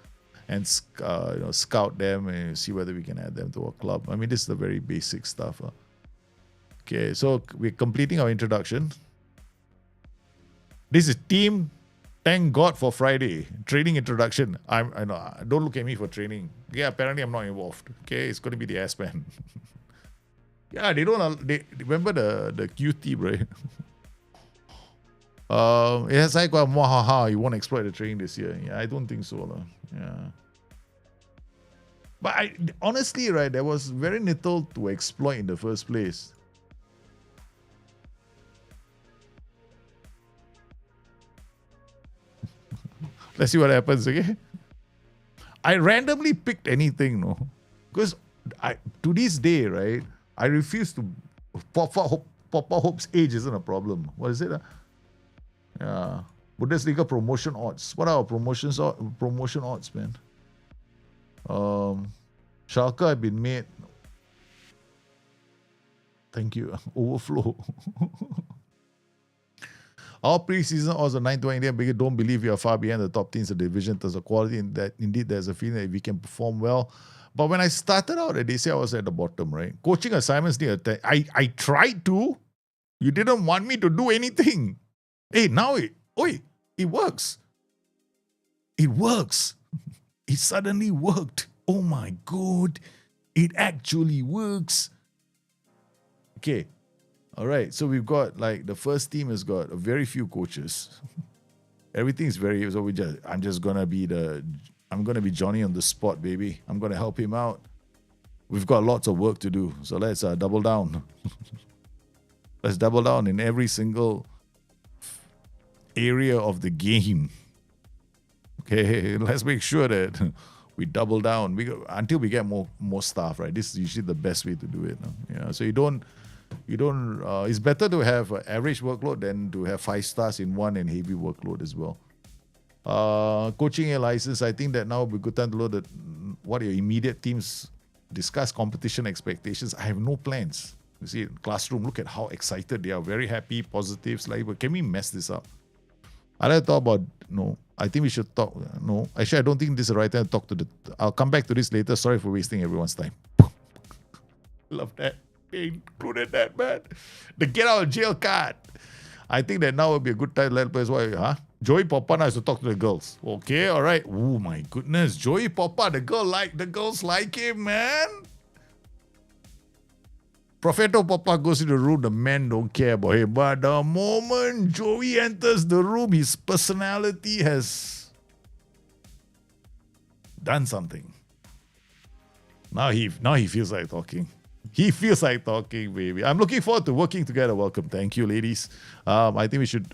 and scout them and see whether we can add them to our club. I mean, this is the very basic stuff. Okay, so we're completing our introduction. This is team. Thank God for Friday training introduction. I know. Don't look at me for training. Yeah, apparently I'm not involved. Okay, it's going to be the S-man. Yeah, they remember the Q team, right? It's like you won't exploit the training this year. Yeah, I don't think so. Yeah. But honestly, right, there was very little to exploit in the first place. Let's see what happens, okay? I randomly picked anything, no? Because to this day, right, I refuse to. Poppa Hope's age isn't a problem. What is it? Yeah. Bundesliga promotion odds. What are our promotion odds, man? Schalke have been made. Thank you. Overflow. Our preseason odds are 9-20 because don't believe we are far behind the top teams in the division in terms of quality. And that indeed there's a feeling that we can perform well. But when I started out, they say I was at the bottom, right? Coaching assignments need I tried to. You didn't want me to do anything. Hey, now it works. It works. It suddenly worked. Oh my God. It actually works. Okay. All right. So we've got the first team has got a very few coaches. Everything is I'm just gonna be Johnny on the spot, baby. I'm gonna help him out. We've got lots of work to do. So let's double down. Let's double down in every single area of the game. Okay, let's make sure that we double down until we get more staff, right? This is usually the best way to do it. No? Yeah, so you don't. It's better to have an average workload than to have 5 stars in one and heavy workload as well. Coaching a license. I think that now would be a good time to load at what are your immediate teams. Discuss competition expectations. I have no plans. You see, classroom. Look at how excited they are. Very happy, positive. But can we mess this up? I like to talk about, no, I think we should talk, no. Actually, I don't think this is the right time to talk to I'll come back to this later. Sorry for wasting everyone's time. Love that. They included that, man. The get out of jail card. I think that now would be a good time to let players, Joey Poppa has to talk to the girls. Okay, all right. Oh my goodness. Joey Poppa, the girls like him, man. Propheto Poppa goes into the room, the men don't care about him. But the moment Joey enters the room, his personality has done something. Now he feels like talking. He feels like talking, baby. I'm looking forward to working together. Welcome. Thank you, ladies. I think we should.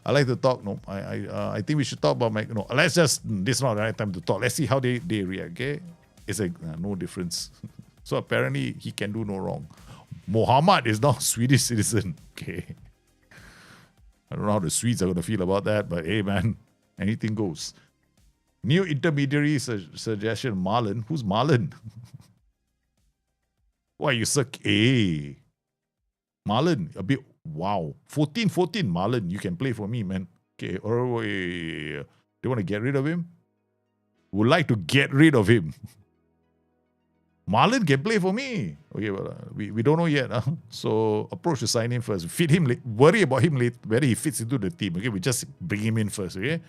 I like to talk. No, I think we should talk about no. Let's just. This is not the right time to talk. Let's see how they react. Okay, it's like no difference. So apparently he can do no wrong. Muhammad is now Swedish citizen. Okay. I don't know how the Swedes are going to feel about that, but hey, man, anything goes. New intermediary suggestion, Marlon. Who's Marlon? Why you suck? Hey. Marlon, a bit, wow. 14, Marlon, you can play for me, man. Okay, or they want to get rid of him? Would like to get rid of him. Marlon can play for me. Okay, well, we don't know yet. So approach to sign in first. Fit him, worry about him later, whether he fits into the team. Okay, we just bring him in first, okay?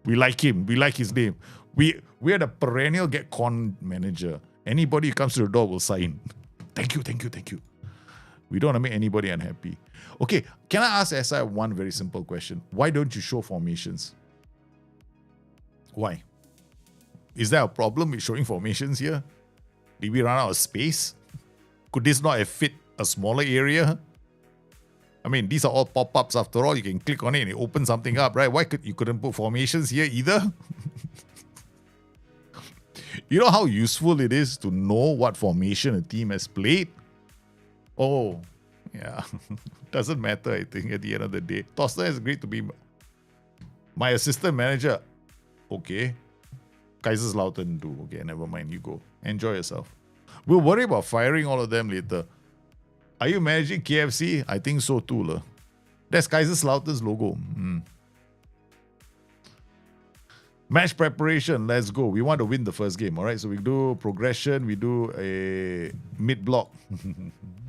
We like him. We like his name. We are the perennial get con manager. Anybody who comes to the door will sign. Thank you. We don't want to make anybody unhappy. Okay, can I ask SI one very simple question? Why don't you show formations? Why? Is there a problem with showing formations here? Did we run out of space? Could this not have fit a smaller area? I mean, these are all pop-ups after all. You can click on it and it opens something up, right? Why couldn't put formations here either? You know how useful it is to know what formation a team has played? Oh, yeah. Doesn't matter, I think, at the end of the day. Toster has agreed to be my assistant manager. Okay. Kaiserslautern do. Okay, never mind. You go. Enjoy yourself. We'll worry about firing all of them later. Are you managing KFC? I think so too. La. That's Kaiserslautern's logo. Match preparation. Let's go. We want to win the first game. All right. So we do progression. We do a mid block.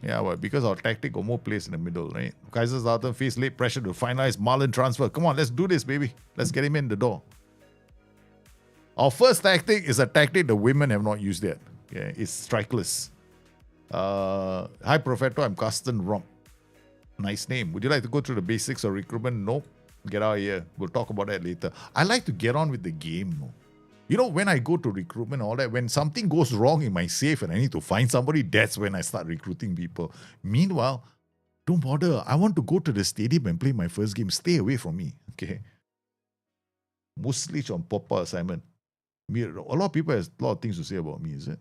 Yeah, well, because our tactic got more place in the middle, right? Kaiserslautern face late pressure to finalize Marlon transfer. Come on, let's do this, baby. Let's get him in the door. Our first tactic is a tactic the women have not used yet. Okay, it's strikeless. Hi, Propheto. I'm Carsten Romp. Nice name. Would you like to go through the basics of recruitment? Nope. Get out of here. We'll talk about that later. I like to get on with the game. No? You know, when I go to recruitment and all that, when something goes wrong in my safe and I need to find somebody, that's when I start recruiting people. Meanwhile, don't bother. I want to go to the stadium and play my first game. Stay away from me. Okay. Muslich on Poppa assignment. A lot of people have a lot of things to say about me, is it?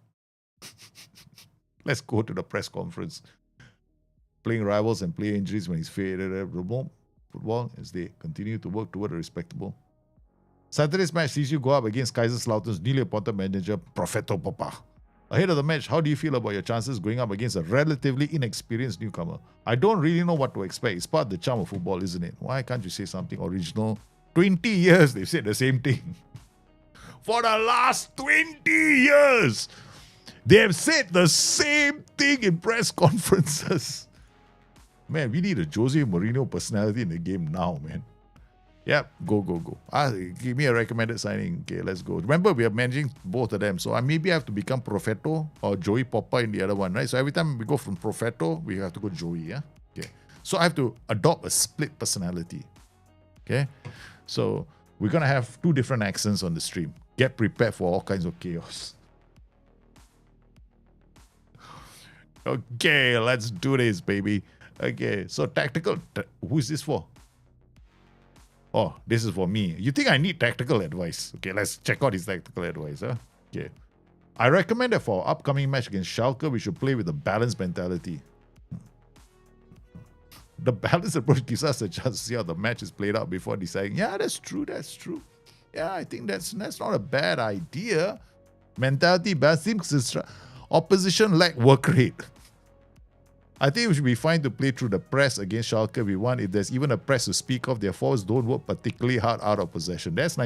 Let's go to the press conference. Playing rivals and player injuries when he's faded. Football as they continue to work toward a respectable. Saturday's match sees you go up against Kaiserslautern's newly appointed manager, Propheto Poppa. Ahead of the match, how do you feel about your chances going up against a relatively inexperienced newcomer? I don't really know what to expect. It's part of the charm of football, isn't it? Why can't you say something original? 20 years they've said the same thing. For the last 20 years, they have said the same thing in press conferences. Man, we need a Jose Mourinho personality in the game now, man. Yep, go. Give me a recommended signing. Okay, let's go. Remember, we are managing both of them. So I maybe have to become Propheto or Joey Poppa in the other one, right? So every time we go from Propheto, we have to go Joey, yeah? Okay. So I have to adopt a split personality. Okay? So we're going to have 2 different accents on the stream. Get prepared for all kinds of chaos. Okay, let's do this, baby. Okay, so tactical. Who's this for? Oh, this is for me. You think I need tactical advice? Okay, let's check out his tactical advice. Huh? Okay. I recommend that for our upcoming match against Schalke, we should play with a balanced mentality. The balanced approach gives us a chance to see how the match is played out before deciding, yeah, that's true. Yeah, I think that's not a bad idea. Mentality, balance, opposition lack work rate. I think we should be fine to play through the press against Schalke if we want. If there's even a press to speak of, their forwards don't work particularly hard out of possession. That's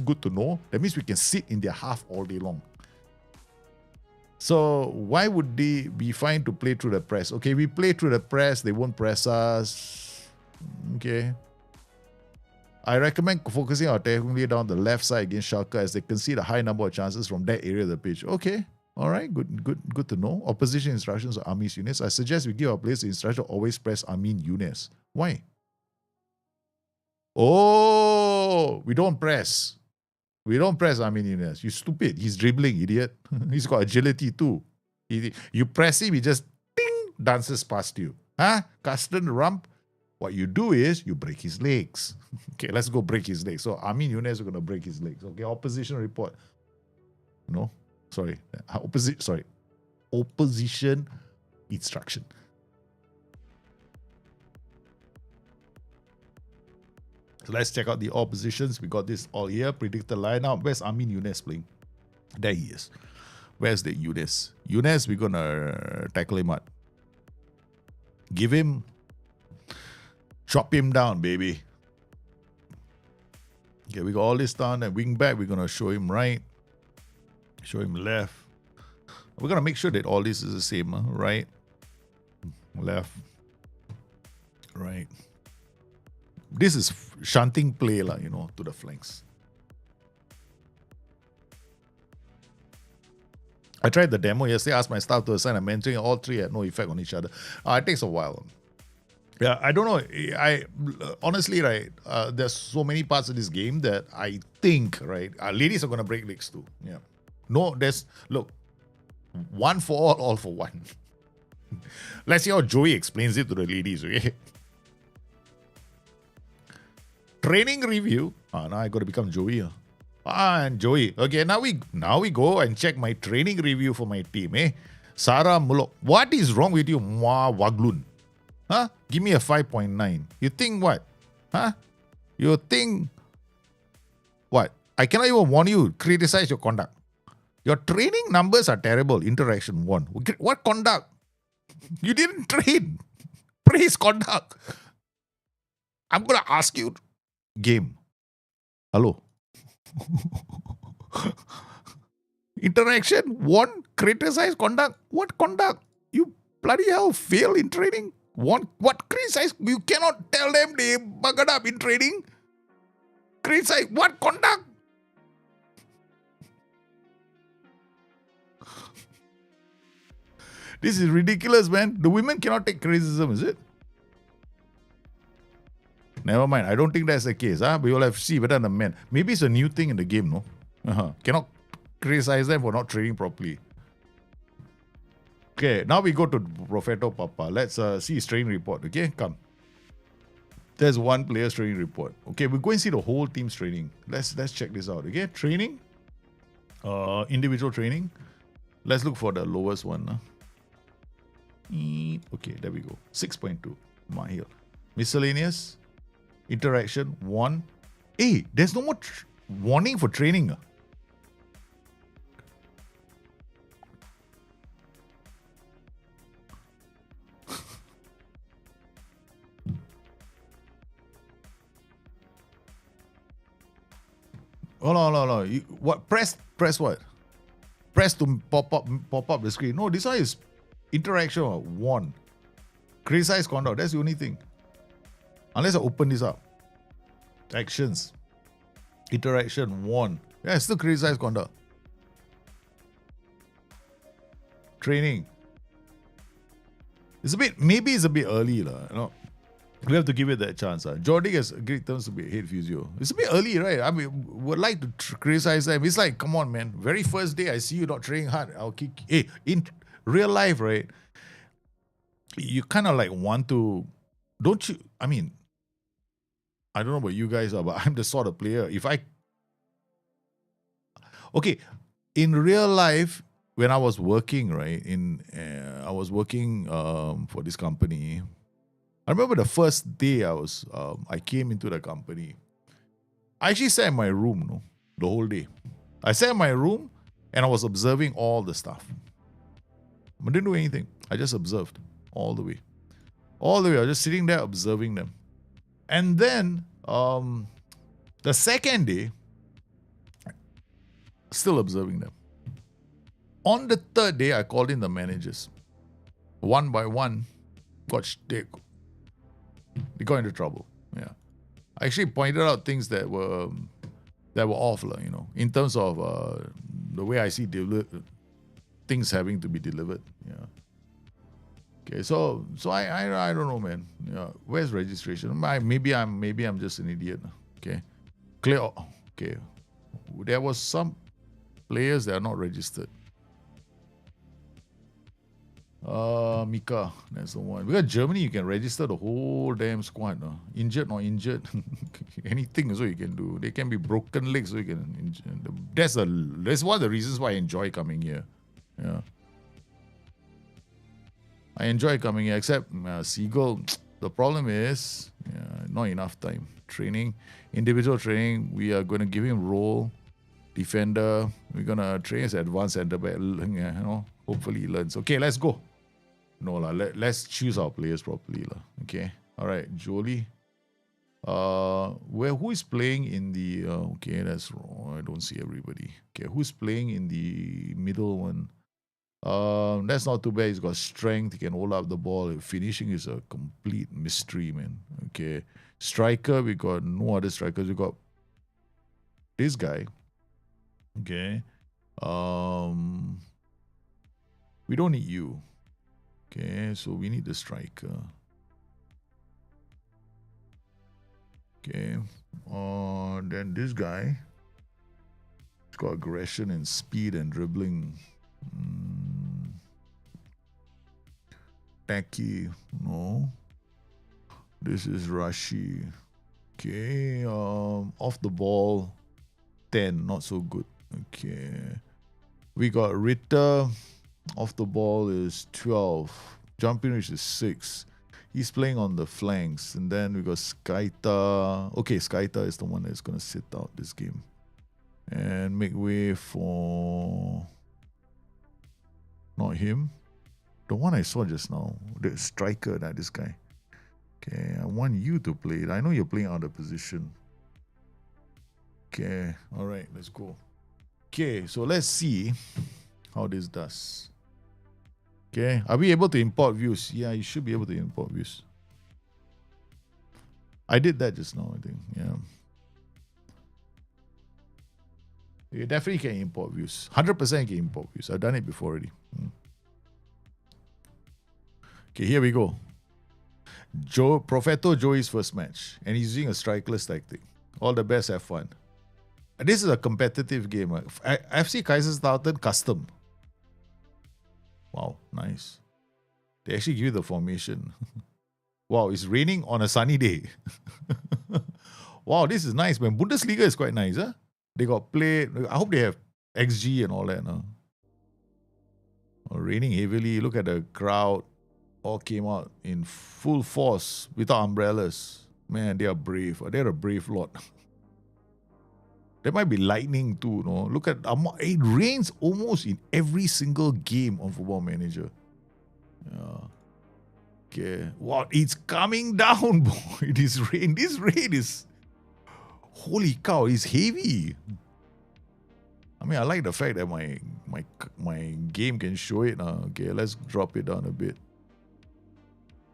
good to know. That means we can sit in their half all day long. So why would they be fine to play through the press? Okay, we play through the press, they won't press us. Okay. I recommend focusing our technically down the left side against Schalke as they concede a high number of chances from that area of the pitch. Okay. All right, good to know. Opposition instructions are Armin's units. I suggest we give our players the instruction to always press Armin units. Why? Oh, we don't press. We don't press Amin Younes. You stupid. He's dribbling, idiot. He's got agility too. You press him, he just ding, dances past you. Huh? Custom rump. What you do is you break his legs. Okay, let's go break his legs. So Amin Younes is going to break his legs. Okay, opposition report. No, sorry. Opposition instruction. So let's check out the oppositions. We got this all here. Predict the lineup. Where's Amin Younes playing? There he is. Where's the Younes? Younes, we're gonna tackle him out. Give him, chop him down, baby. Okay, we got all this done. And wing back, we're gonna show him right, show him left. We're gonna make sure that all this is the same, huh? Right, left, right. This is shunting play, to the flanks. I tried the demo yesterday, asked my staff to assign a mentoring, all three had no effect on each other. It takes a while. Yeah, I don't know. Honestly, right, there's so many parts of this game that I think, right, ladies are going to break legs too. Yeah. No, look, one for all for one. Let's see how Joey explains it to the ladies, okay? Training review. Now I got to become Joey. And Joey. Okay, now we go and check my training review for my team. Sarah Mulok. What is wrong with you, Mwa Waglun? Huh? Give me a 5.9. You think what? Huh? You think what? I cannot even warn you. Criticize your conduct. Your training numbers are terrible. Interaction 1. What conduct? You didn't train. Praise conduct. I'm going to ask you. Game. Hello. Interaction 1. Criticize conduct. What conduct? You bloody hell fail in training. What criticize? You cannot tell them they buggered up in training. Criticize what conduct? This is ridiculous, man. The women cannot take criticism, is it? Never mind. I don't think that's the case. We will have to see whether the men. Maybe it's a new thing in the game, no? Cannot criticize them for not training properly. Okay, now we go to Propheto Poppa. Let's see his training report. Okay, come. There's one player's training report. Okay, we're going to see the whole team's training. Let's check this out. Okay, training. Individual training. Let's look for the lowest one. Okay, there we go. 6.2. Mahil. Miscellaneous. Interaction 1. Hey, there's no more warning for training. Oh no. What? Press what? Press to pop up the screen. No, this one is interaction 1. Criticize conduct. That's the only thing. Unless I open this up. Actions. Interaction 1. Yeah, still criticize conduct. Training. Maybe it's a bit early, We have to give it that chance. Jordi has great terms to be a head physio. It's a bit early, right? I mean, would like to criticize them. It's like, come on, man. Very first day I see you not training hard. I'll kick. Hey, in real life, right? You kind of want to, don't you? I mean, I don't know what you guys are, but I'm the sort of player. Okay, in real life, when I was working, right, I was working for this company. I remember the first day I came into the company. I actually sat in my room, the whole day. I sat in my room and I was observing all the stuff. I didn't do anything. I just observed all the way. All the way. I was just sitting there observing them. And then the second day, still observing them. On the third day, I called in the managers. One by one, they got into trouble. Yeah, I actually pointed out things that were off, in terms of the way I see things having to be delivered. Yeah. Okay, so I don't know, man. Yeah, where's registration? Maybe I'm just an idiot. Okay, clear. Okay, there was some players that are not registered. Mika, that's the one. Because Germany, you can register the whole damn squad. No? Injured, not injured. Anything is what you can do. They can be broken legs, so you can. That's one of the reasons why I enjoy coming here. Yeah. I enjoy coming here, except Seagull. The problem is, not enough time. Training, individual training, we are going to give him role, defender. We're going to train as advanced center back. Hopefully he learns. Okay, let's go. No, let's choose our players properly. Okay, all right, Jolie. Who is playing in the... okay, that's wrong. I don't see everybody. Okay, who's playing in the middle one? That's not too bad. He's got strength. He can hold up the ball. Finishing is a complete mystery, man. Okay. Striker, we got no other strikers. We got this guy. Okay. We don't need you. Okay, so we need the striker. Okay. Then this guy. He's got aggression and speed and dribbling. Taki, no. This is Rashi. Okay, off the ball, 10, not so good. Okay. We got Ritter, off the ball is 12. Jumping reach is 6. He's playing on the flanks. And then we got Skyta. Okay, Skyta is the one that's going to sit out this game. And make way for... Not him. The one I saw just now. The striker, this guy. Okay, I want you to play it. I know you're playing out of position. Okay, alright, let's go. Okay, so let's see how this does. Okay, are we able to import views? Yeah, you should be able to import views. I did that just now, I think. Yeah. You definitely can import views. 100% can import views. I've done it before already. Okay, here we go. Propheto Joey's first match. And he's using a strikerless tactic. All the best, have fun. This is a competitive game. FC Kaiserslautern custom. Wow, nice. They actually give you the formation. Wow, it's raining on a sunny day. Wow, this is nice, man. Bundesliga is quite nice, huh? They got play. I hope they have XG and all that. No? Raining heavily. Look at the crowd. All came out in full force without umbrellas. Man, they are brave. They're a brave lot. There might be lightning too. No? Look at it rains almost in every single game on Football Manager. Yeah. Okay. Wow, it's coming down, boy. This rain is... Holy cow, it's heavy. I mean, I like the fact that my game can show it. Okay, let's drop it down a bit.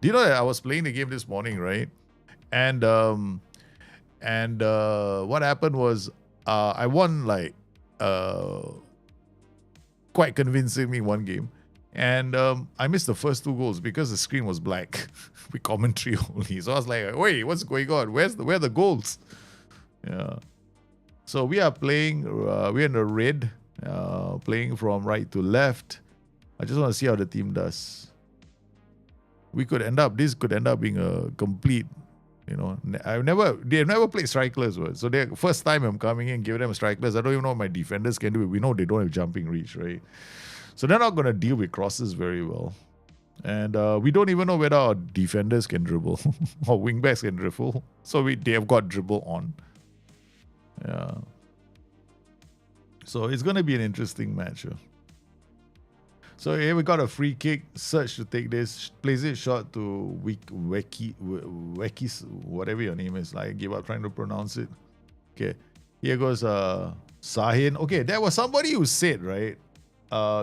Do you know that I was playing the game this morning, right? And what happened was I won quite convincingly one game. And I missed the first 2 goals because the screen was black with commentary only. So I was like, wait, what's going on? Where are the goals? Yeah. So we are playing, we're in the red, playing from right to left. I just want to see how the team does. This could end up being a complete, they've never played strikeless, so the first time I'm coming in, giving them strikeless. I don't even know what my defenders can do. We know they don't have jumping reach, right? So they're not going to deal with crosses very well. And we don't even know whether our defenders can dribble or wingbacks can dribble. So they have got dribble on. Yeah. So it's going to be an interesting match. So here we got a free kick. Search to take this. Plays it short to Weki, whatever your name is. I give up trying to pronounce it. Okay. Here goes Sahin. Okay, there was somebody who said, right?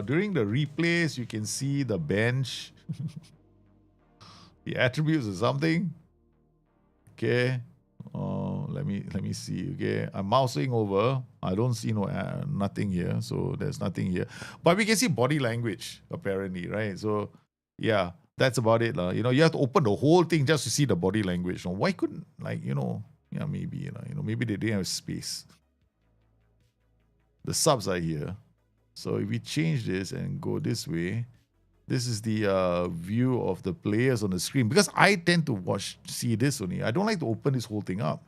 During the replays, you can see the bench. The attributes or something. Okay. Let me see. Okay, I'm mousing over. I don't see nothing here, so there's nothing here. But we can see body language apparently, right? So yeah, that's about it, lah. You have to open the whole thing just to see the body language. Why couldn't maybe maybe they didn't have space. The subs are here. So if we change this and go this way, this is the view of the players on the screen. Because I tend to see this only. I don't like to open this whole thing up.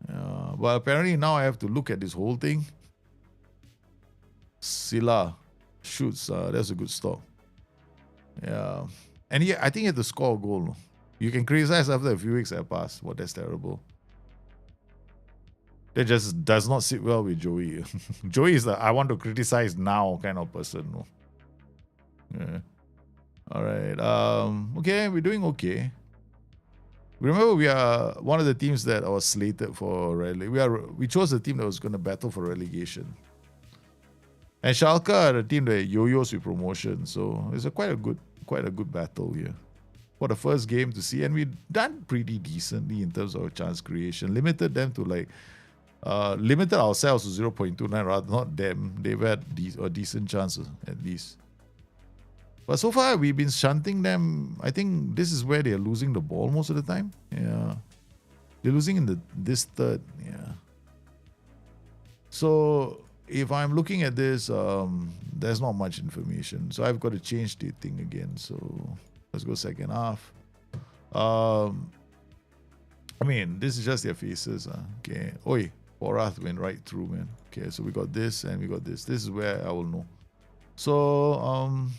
But apparently now I have to look at this whole thing. Silla shoots. That's a good stop. Yeah. And yeah, I think you have to score a goal. You can criticize after a few weeks have passed. Well, that's terrible. That just does not sit well with Joey. Joey is the I want to criticize now kind of person. No? Yeah. All right. Okay, we're doing okay. Remember, we are one of the teams that was slated for relegation. We chose the team that was going to battle for relegation. And Schalke are the team that yo-yos with promotion. So it's quite a good battle here. For the first game to see, and we've done pretty decently in terms of chance creation. Limited them to limited ourselves to 0.29 rather, not them. They've had a decent chance at least. But so far, we've been shunting them. I think this is where they're losing the ball most of the time. Yeah. They're losing in this third. Yeah. So if I'm looking at this, there's not much information. So I've got to change the thing again. So let's go second half. I mean, this is just their faces. Okay. Oi, Porath went right through, man. Okay, so we got this and we got this. This is where I will know. So,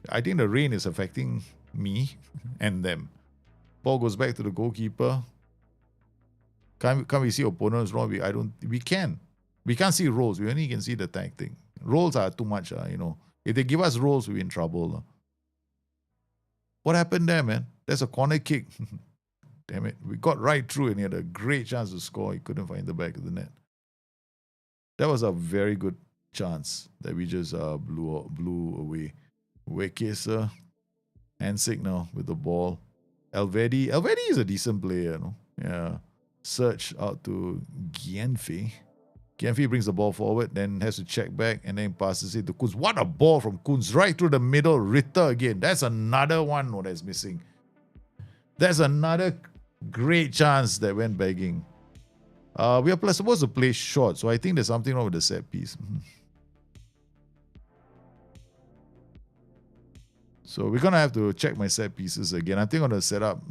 I think the rain is affecting me and them. Ball goes back to the goalkeeper. Can't we see opponents wrong? We can't see rolls. We only can see the tag thing. Rolls are too much, If they give us rolls, we're in trouble. What happened there, man? There's a corner kick. Damn it. We got right through and he had a great chance to score. He couldn't find the back of the net. That was a very good chance that we just blew away. Wekesa, Hansik now with the ball. Elvedi is a decent player, Yeah. Search out to Gianfi. Gianfi brings the ball forward, then has to check back and then passes it to Kunz. What a ball from Kunz right through the middle. Ritter again. That's another one that's missing. That's another great chance that went begging. We are supposed to play short, so I think there's something wrong with the set piece. So we're gonna have to check my set pieces again. I think I'm gonna set up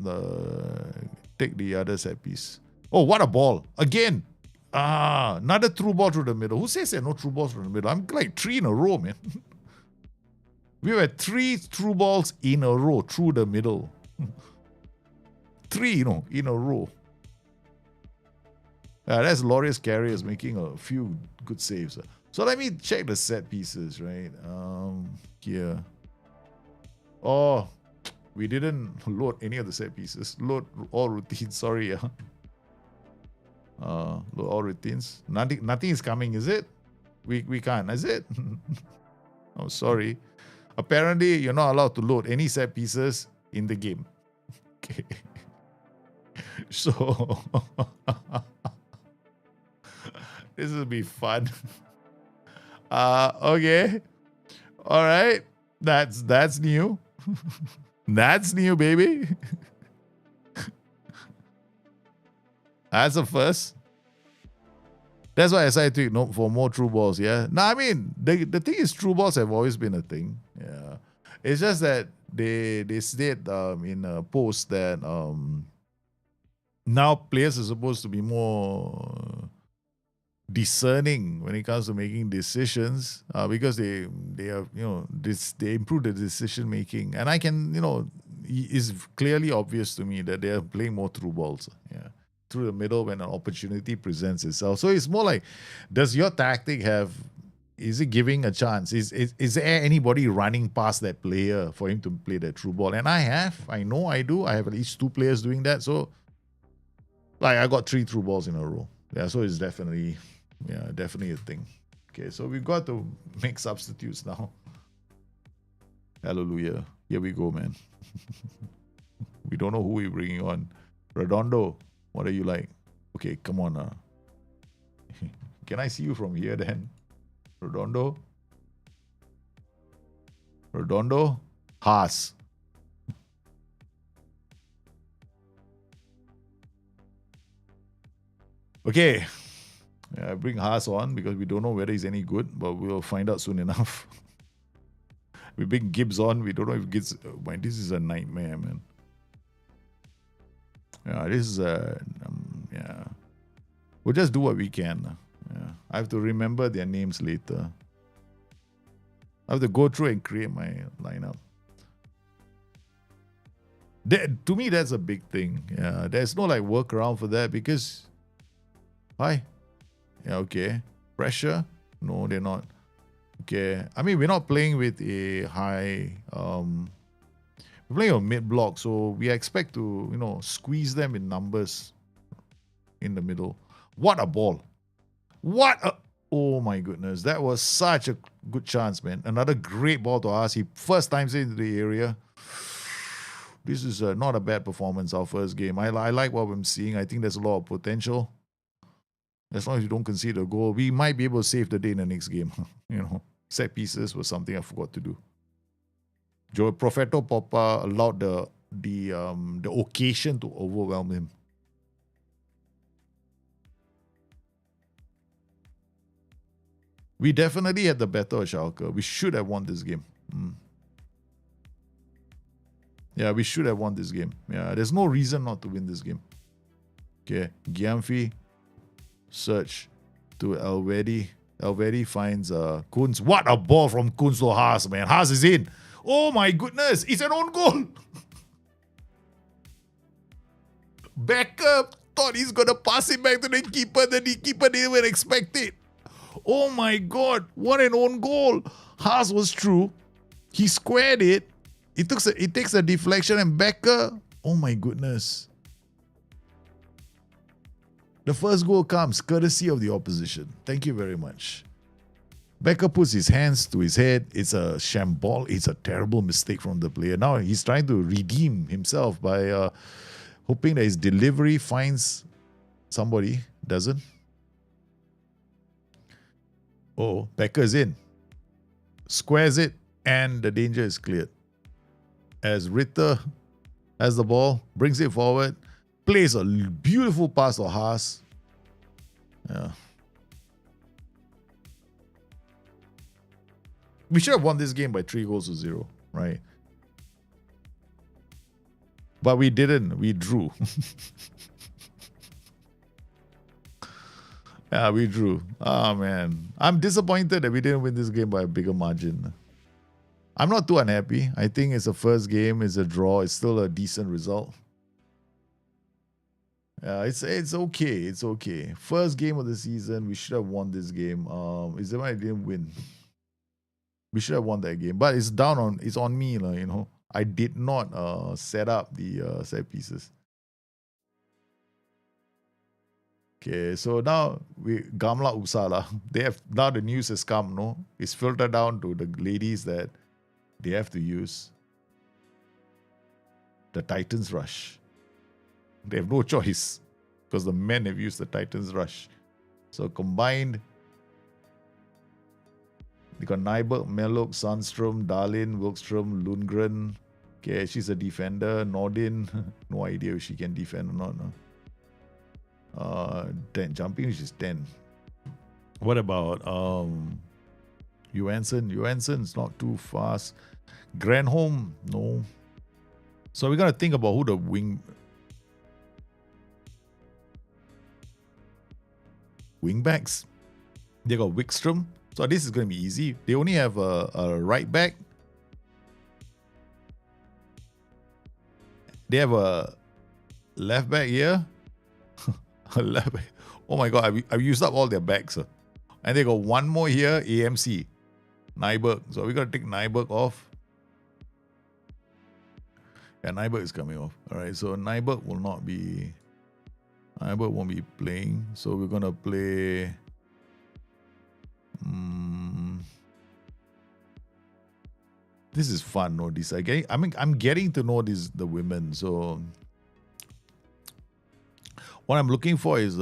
take the other set piece. Oh, what a ball! Again! Another through ball through the middle. Who says there are no through balls through the middle? I'm like 3 in a row, man. We had 3 through balls in a row through the middle. 3, in a row. That's Laureus Carriers making a few good saves. So let me check the set pieces, right? Here. Oh, we didn't load any of the set pieces. Load all routines. Sorry. Load all routines. Nothing is coming, is it? We can't, is it? Oh, sorry. Apparently, you're not allowed to load any set pieces in the game. Okay. So this will be fun. Okay. All right. That's new. That's new, baby. That's a first. That's why I decided to look for more true balls, yeah? No, I mean, the thing is true balls have always been a thing. Yeah. It's just that they said in a post that now players are supposed to be more discerning when it comes to making decisions because they are they improve the decision making, and I can it's clearly obvious to me that they are playing more through balls, through the middle when an opportunity presents itself. So it's more like, does your tactic is it giving a chance? Is there anybody running past that player for him to play that through ball? And I know I do. I have at least 2 players doing that. So like I got 3 through balls in a row. Yeah, so it's definitely a thing. Okay, so we've got to make substitutes now. Hallelujah. Here we go, man. We don't know who we're bringing on. Redondo, what are you like? Okay, come on. Can I see you from here then? Redondo? Haas. Okay. Yeah, bring Haas on because we don't know whether he's any good, but we'll find out soon enough. We bring Gibbs on. We don't know if Gibbs. Man, this is a nightmare, man. Yeah, this is a. Yeah. We'll just do what we can. Yeah. I have to remember their names later. I have to go through and create my lineup. To me, that's a big thing. Yeah, there's no like workaround for that because. Hi. Yeah, okay. Pressure? No, they're not. Okay. I mean, we're not playing with a high. We're playing a mid block, so we expect to, squeeze them in numbers in the middle. What a ball! What a. Oh my goodness. That was such a good chance, man. Another great ball to us. He first time into the area. This is not a bad performance, our first game. I like what I'm seeing. I think there's a lot of potential. As long as you don't concede a goal, we might be able to save the day in the next game. Set pieces was something I forgot to do. Propheto Poppa allowed the occasion to overwhelm him. We definitely had the better of Schalke. We should have won this game. Yeah, we should have won this game. Yeah, there's no reason not to win this game. Okay, Gyamfi. Search to Elvedi. Elvedi finds Kunz. What a ball from Kunz to Haas, man. Haas is in. Oh my goodness. It's an own goal. Becker thought he's going to pass it back to the keeper. Then the keeper didn't even expect it. Oh my God. What an own goal. Haas was true. He squared it. It takes a deflection and Becker. Oh my goodness. The first goal comes courtesy of the opposition. Thank you very much. Becker puts his hands to his head. It's a shambol. It's a terrible mistake from the player. Now he's trying to redeem himself by hoping that his delivery finds somebody. Doesn't. Oh, Becker's in. Squares it, and the danger is cleared. As Ritter has the ball, brings it forward. Plays a beautiful pass to Haas. Yeah. We should have won this game by 3-0, right? But we didn't. We drew. Yeah, we drew. Oh, man. I'm disappointed that we didn't win this game by a bigger margin. I'm not too unhappy. I think it's a first game. It's a draw. It's still a decent result. It's okay. It's okay. First game of the season, we should have won this game. Is that why I didn't win? We should have won that game, but it's on me, I did not set up the set pieces. Okay, so now Gamla Usala. Now the news has come. No, it's filtered down to the ladies that they have to use the Titans Rush. They have no choice because the men have used the Titans Rush. So combined, they got Nyberg, Melok, Sandstrom, Darlin, Wilkstrom, Lundgren. Okay, she's a defender. Nordin, no idea if she can defend or not. No. 10 jumping, which is 10. What about Johansson? Johansson's not too fast. Granholm, no. So we got to think about who the wingbacks. They got Wickstrom. So this is going to be easy. They only have a right back. They have a left back here. A left back. Oh my God, I've used up all their backs. And they got one more here, AMC. Nyberg. So we got to take Nyberg off. Yeah, Nyberg is coming off. All right, so Nyberg won't be playing. So we're going to play... This is fun, no? I'm getting to know the women. So what I'm looking for is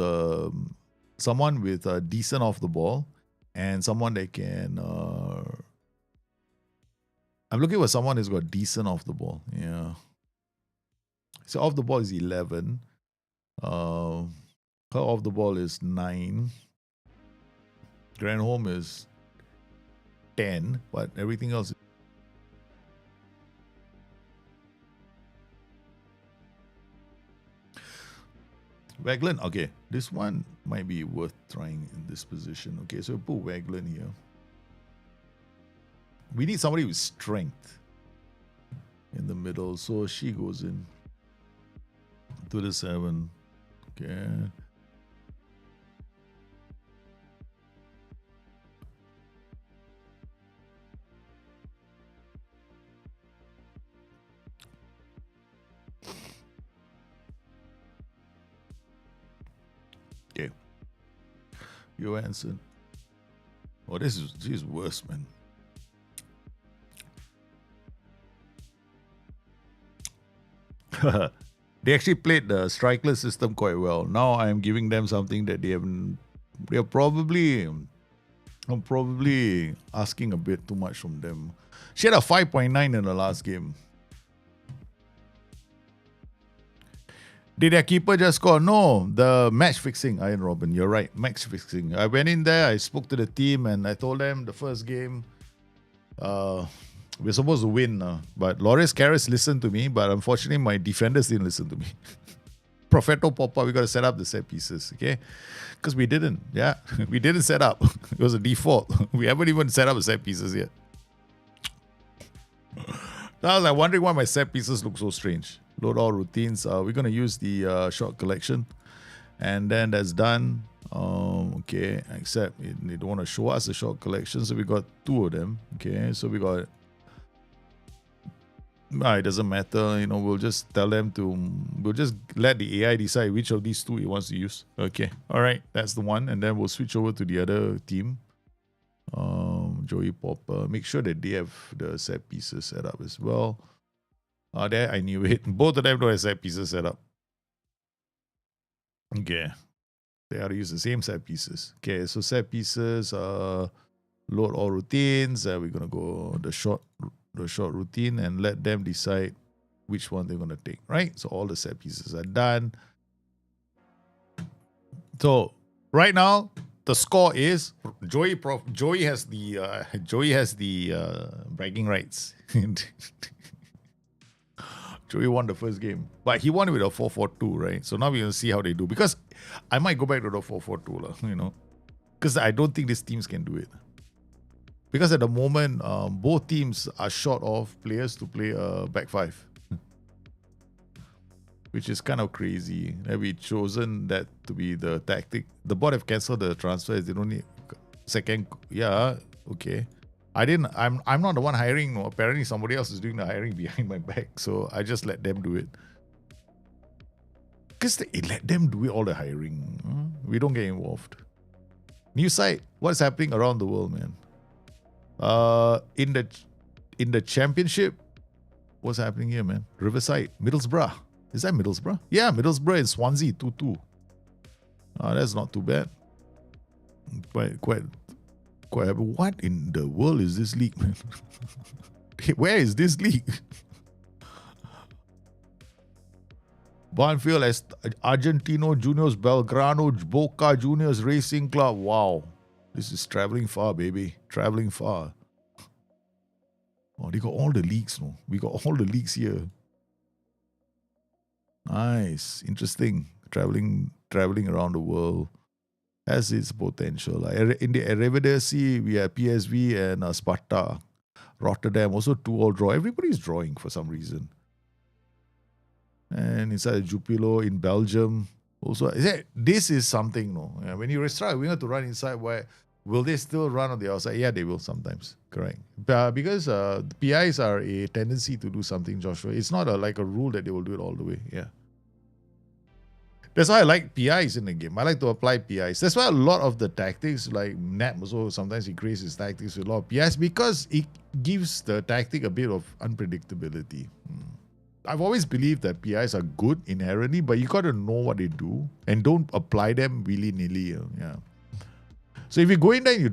someone with a decent off the ball and someone that can. I'm looking for someone who's got decent off the ball. Yeah. So off the ball is 11. Her off the ball is 9. Granholm is 10, but everything else. Wagland, okay. This one might be worth trying in this position. Okay, so put Wagland here. We need somebody with strength in the middle, so she goes in to the 7. Okay. Okay. Johansson. Oh, this is worse, man. They actually played the strikerless system quite well. Now I'm giving them something that they haven't. They're probably. I'm probably asking a bit too much from them. She had a 5.9 in the last game. Did their keeper just score? No, the match fixing, Iron Robin. You're right, match fixing. I went in there, I spoke to the team, and I told them the first game, we're supposed to win. But Loris Karras listened to me, but unfortunately, my defenders didn't listen to me. Propheto Poppa, we got to set up the set pieces, okay? Because we didn't, yeah. We didn't set up. It was a default. We haven't even set up the set pieces yet. I was like wondering why my set pieces look so strange. Load all routines. We're going to use the short collection. And then that's done. Okay, except they don't want to show us the short collection. So we got 2 of them. Okay, so we got... it doesn't matter. You know, we'll just tell them to... We'll just let the AI decide which of these 2 it wants to use. Okay, all right, that's the one. And then we'll switch over to the other team. Joey Poppa. Make sure that they have the set pieces set up as well. There, I knew it. Both of them don't have set pieces set up. Okay. They are to use the same set pieces. Okay, so set pieces, load all routines. We're going to go the short routine and let them decide which one they're going to take, right? So all the set pieces are done. So right now, the score is Joey has the bragging rights. Joey won the first game, but he won it with a 4-4-2, right? So now we're gonna see how they do, because I might go back to the 4-4-2, you know, because I don't think these teams can do it. Because at the moment, both teams are short of players to play back 5. Which is kind of crazy. We've chosen that to be the tactic. The board have cancelled the transfers. They don't need second. Yeah, okay. I'm not the one hiring. No. Apparently somebody else is doing the hiring behind my back. So I just let them do it. Because they let them do all the hiring. We don't get involved. New site. What's happening around the world, man? In the championship, what's happening here, man? Riverside, Middlesbrough. Is that Middlesbrough? Yeah, Middlesbrough in Swansea, 2-2. That's not too bad. Quite happy. What in the world is this league, man? Where is this league? Banfield, Argentino Juniors, Belgrano, Boca Juniors Racing Club. Wow. This is traveling far, baby. Traveling far. Oh, they got all the leagues, no? We got all the leagues here. Nice, interesting. Traveling around the world has its potential. In the Eredivisie, we have PSV and Sparta. Rotterdam, also 2-2 draw. Everybody's drawing for some reason. And inside Jupilo in Belgium, also. This is something, no? Yeah, when you restart, we have to run inside. Where will they still run on the outside? Yeah, they will sometimes. Correct. Because the PIs are a tendency to do something, Joshua. It's not like a rule that they will do it all the way. Yeah. That's why I like PIs in the game. I like to apply PIs. That's why a lot of the tactics, like Nap also, sometimes he creates his tactics with a lot of PIs because it gives the tactic a bit of unpredictability. I've always believed that PIs are good inherently, but you got to know what they do and don't apply them willy-nilly. Yeah. So if you go in there and you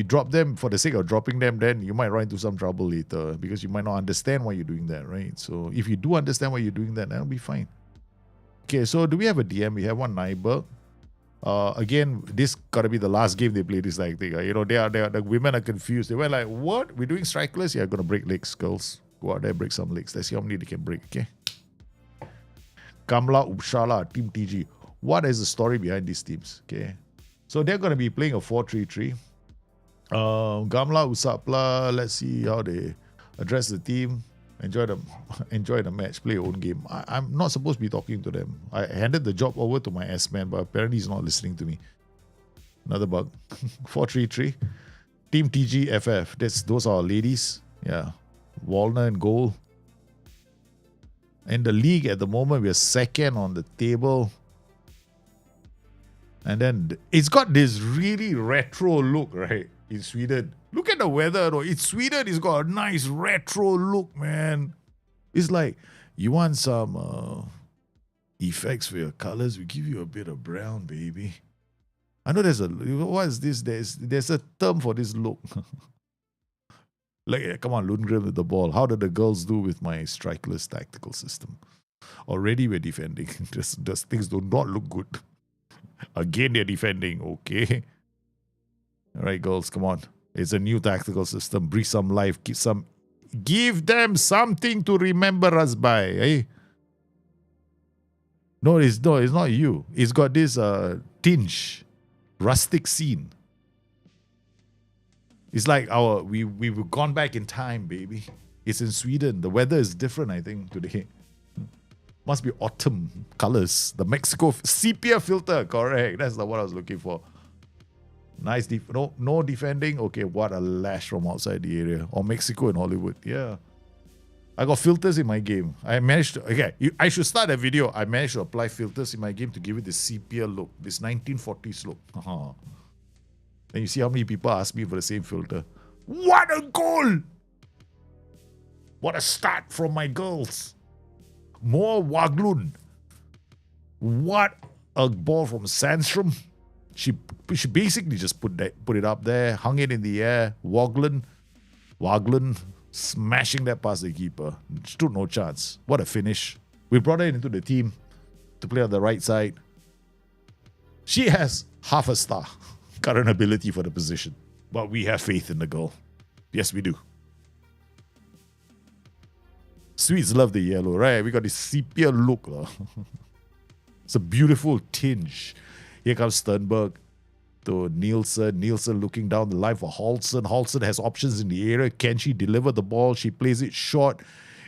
drop them for the sake of dropping them, then you might run into some trouble later because you might not understand why you're doing that, right? So if you do understand why you're doing that, that'll be fine. Okay, so do we have a DM? We have one Nyberg. Again, this gotta be the last game they play this like thing. You know, the women are confused. They were like, "What? We're doing strikeless? Yeah, gonna break legs, girls. Go out there, break some legs. Let's see how many they can break." Okay. Kamla, Upsala, Team TG. What is the story behind these teams? Okay, so they're gonna be playing a 4-3-3. Gamla, Usapla. Let's see how they address the team. Enjoy the match. Play your own game. I'm not supposed to be talking to them. I handed the job over to my S-man, but apparently he's not listening to me. Another bug. 4-3-3. Team TGFF. Those are our ladies. Yeah. Walnut and goal. In the league at the moment, we're second on the table. And then it's got this really retro look, right? In Sweden. Look at the weather though. In Sweden, it's got a nice retro look, man. It's like, you want some effects for your colors? We give you a bit of brown, baby. I know what is this? There's a term for this look. Like, come on, Lundgren with the ball. How did the girls do with my strikeless tactical system? Already we're defending. Those things do not look good. Again, they're defending. Okay. All right, girls, come on. It's a new tactical system. Breathe some life. Give them something to remember us by. Eh? No, it's not you. It's got this tinge, rustic scene. It's like we've gone back in time, baby. It's in Sweden. The weather is different, I think, today. Must be autumn colors. The Mexico sepia filter, correct. That's what I was looking for. Nice, no defending. Okay, what a lash from outside the area. Or Mexico and Hollywood. Yeah. I got filters in my game. I managed to, okay, I should start a video. I managed to apply filters in my game to give it this sepia look, this 1940s look. And you see how many people ask me for the same filter. What a goal! What a start from my girls. More Waglund. What a ball from Sandstrom. She basically just put it up there, hung it in the air. Wagland smashing that past the keeper. Stood no chance. What a finish. We brought her into the team to play on the right side. She has half a star current ability for the position. But we have faith in the girl. Yes, we do. Swedes love the yellow, right? We got this sepia look. It's a beautiful tinge. Here comes Sternberg to Nielsen. Nielsen looking down the line for Halsen. Halsen has options in the area. Can she deliver the ball? She plays it short.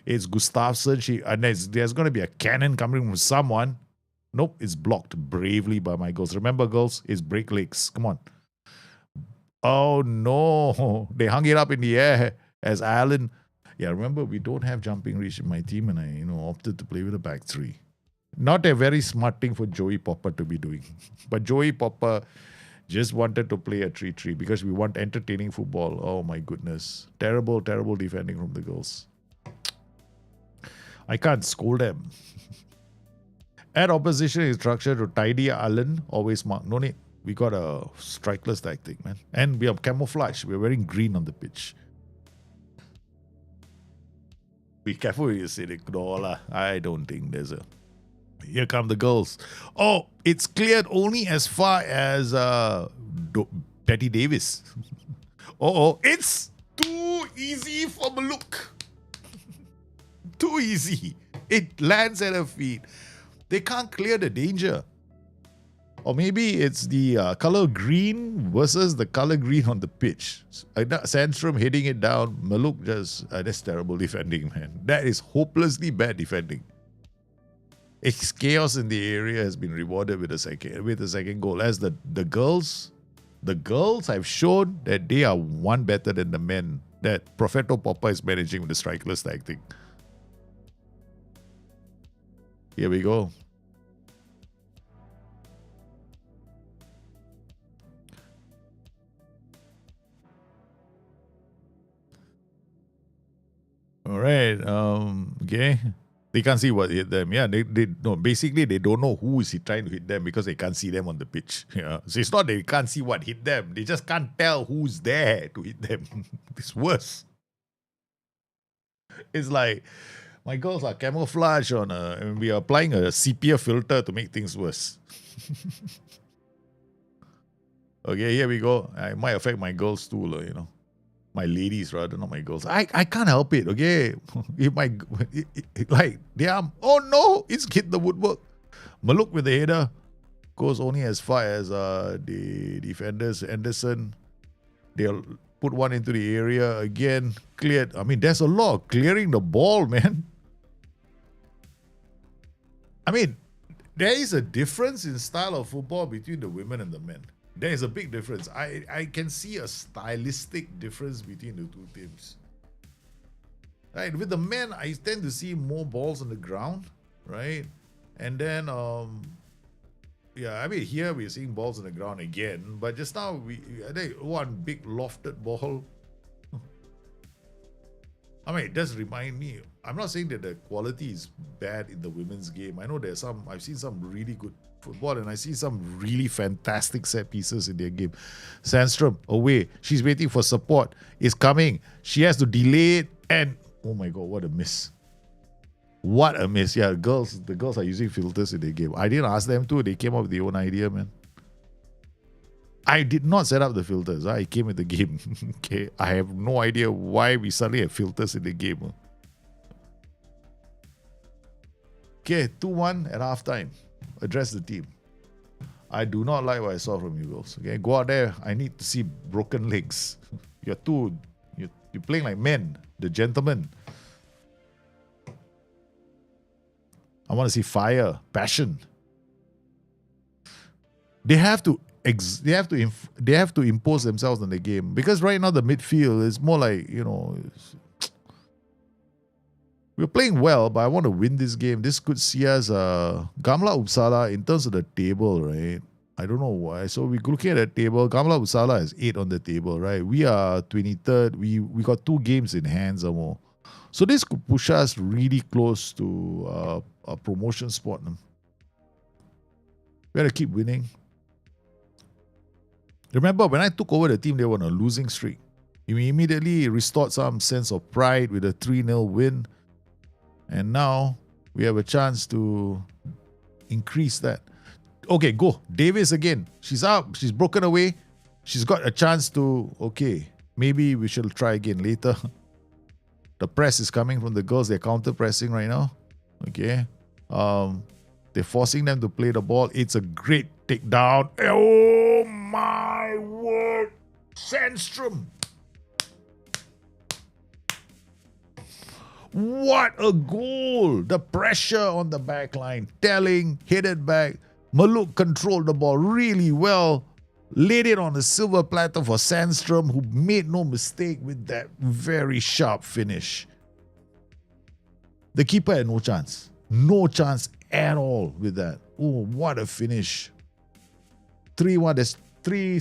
It's Gustafsson. And there's going to be a cannon coming from someone. Nope, it's blocked bravely by my girls. Remember, girls, it's break legs. Come on. Oh, no. They hung it up in the air as Allen. Yeah, remember, we don't have jumping reach in my team, and I opted to play with a back three. Not a very smart thing for Joey Poppa to be doing. But Joey Poppa just wanted to play a 3-3 because we want entertaining football. Oh my goodness. Terrible, terrible defending from the girls. I can't scold them. Add opposition instruction to tidy Allen. Always mark. No need. We got a strikeless tactic, man. And we have camouflage. We're wearing green on the pitch. Be careful when you say it. I don't think there's a... Here come the girls. Oh, it's cleared only as far as Betty Davis. It's too easy for Maluk. Too easy. It lands at her feet. They can't clear the danger. Or maybe it's the color green versus the color green on the pitch. Sandstrom hitting it down. Maluk just... that's terrible defending, man. That is hopelessly bad defending. It's chaos in the area has been rewarded with a second goal. As the girls have shown that they are one better than the men. That Propheto Poppa is managing with the strikeless tactic. Here we go. All right. Okay. They can't see what hit them. Yeah, basically they don't know who is trying to hit them because they can't see them on the pitch. Yeah. So it's not they can't see what hit them. They just can't tell who's there to hit them. It's worse. It's like my girls are camouflage and we are applying a sepia filter to make things worse. Okay, here we go. It might affect my girls too, my ladies rather, not my girls. I can't help it. Okay, if my like they are. Oh no, it's hit the woodwork. Maluk with the header goes only as far as the defenders. Anderson, they'll put one into the area again. Cleared. I mean, there's a lot of clearing the ball, man. I mean, there is a difference in style of football between the women and the men. There is a big difference. I can see a stylistic difference between the two teams. Right, with the men, I tend to see more balls on the ground, right? And then, yeah, I mean, here we're seeing balls on the ground again, but just now, I think one big lofted ball. I mean, it does remind me, I'm not saying that the quality is bad in the women's game. I know I've seen some really good football and I see some really fantastic set pieces in their game. Sandstrom, away. She's waiting for support. It's coming. She has to delay it and, oh my God, what a miss. What a miss. Yeah, the girls are using filters in their game. I didn't ask them to. They came up with their own idea, man. I did not set up the filters. I came with the game. Okay, I have no idea why we suddenly have filters in the game. Okay, 2-1 at halftime. Address the team. I do not like what I saw from you girls. Okay, go out there. I need to see broken legs. You're playing like men, the gentlemen. I want to see fire, passion. They have to impose themselves on the game, because right now the midfield is more like, we're playing well, but I want to win this game. This could see us Gamla Uppsala in terms of the table, right? I don't know why. So we're looking at the table. Gamla Uppsala has 8 on the table, right? We are 23rd. We got 2 games in hand or more. So this could push us really close to a promotion spot. We got to keep winning. Remember, when I took over the team, they were on a losing streak. We immediately restored some sense of pride with a 3-0 win. And now we have a chance to increase that. Okay, go. Davis again. She's up. She's broken away. She's got a chance to, okay, maybe we shall try again later. The press is coming from the girls. They're counter-pressing right now. Okay. They're forcing them to play the ball. It's a great takedown. Oh my word. Sandstrom. What a goal. The pressure on the back line. Telling, headed back. Maluk controlled the ball really well. Laid it on a silver platter for Sandstrom, who made no mistake with that very sharp finish. The keeper had no chance. No chance at all with that. Oh, what a finish. 3-1. There's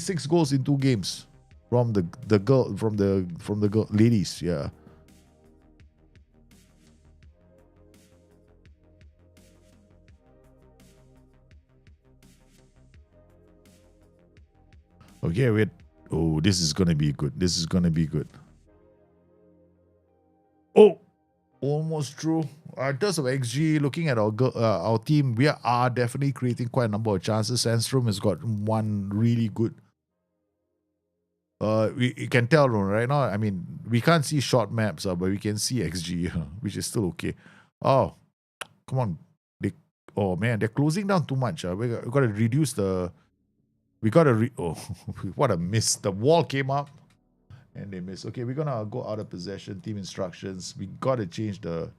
6 goals in 2 games from the girl ladies, yeah. Okay, wait. Oh, this is gonna be good. This is gonna be good. Oh, almost true. In terms of XG, looking at our team, we are definitely creating quite a number of chances. Sandstrom has got one really good. You can tell right now. I mean, we can't see shot maps, but we can see XG, which is still okay. Oh, come on. Oh man, they're closing down too much. We got to reduce the. We got to oh, what a miss. The wall came up and they missed. Okay, we're going to go out of possession. Team instructions. We got to change the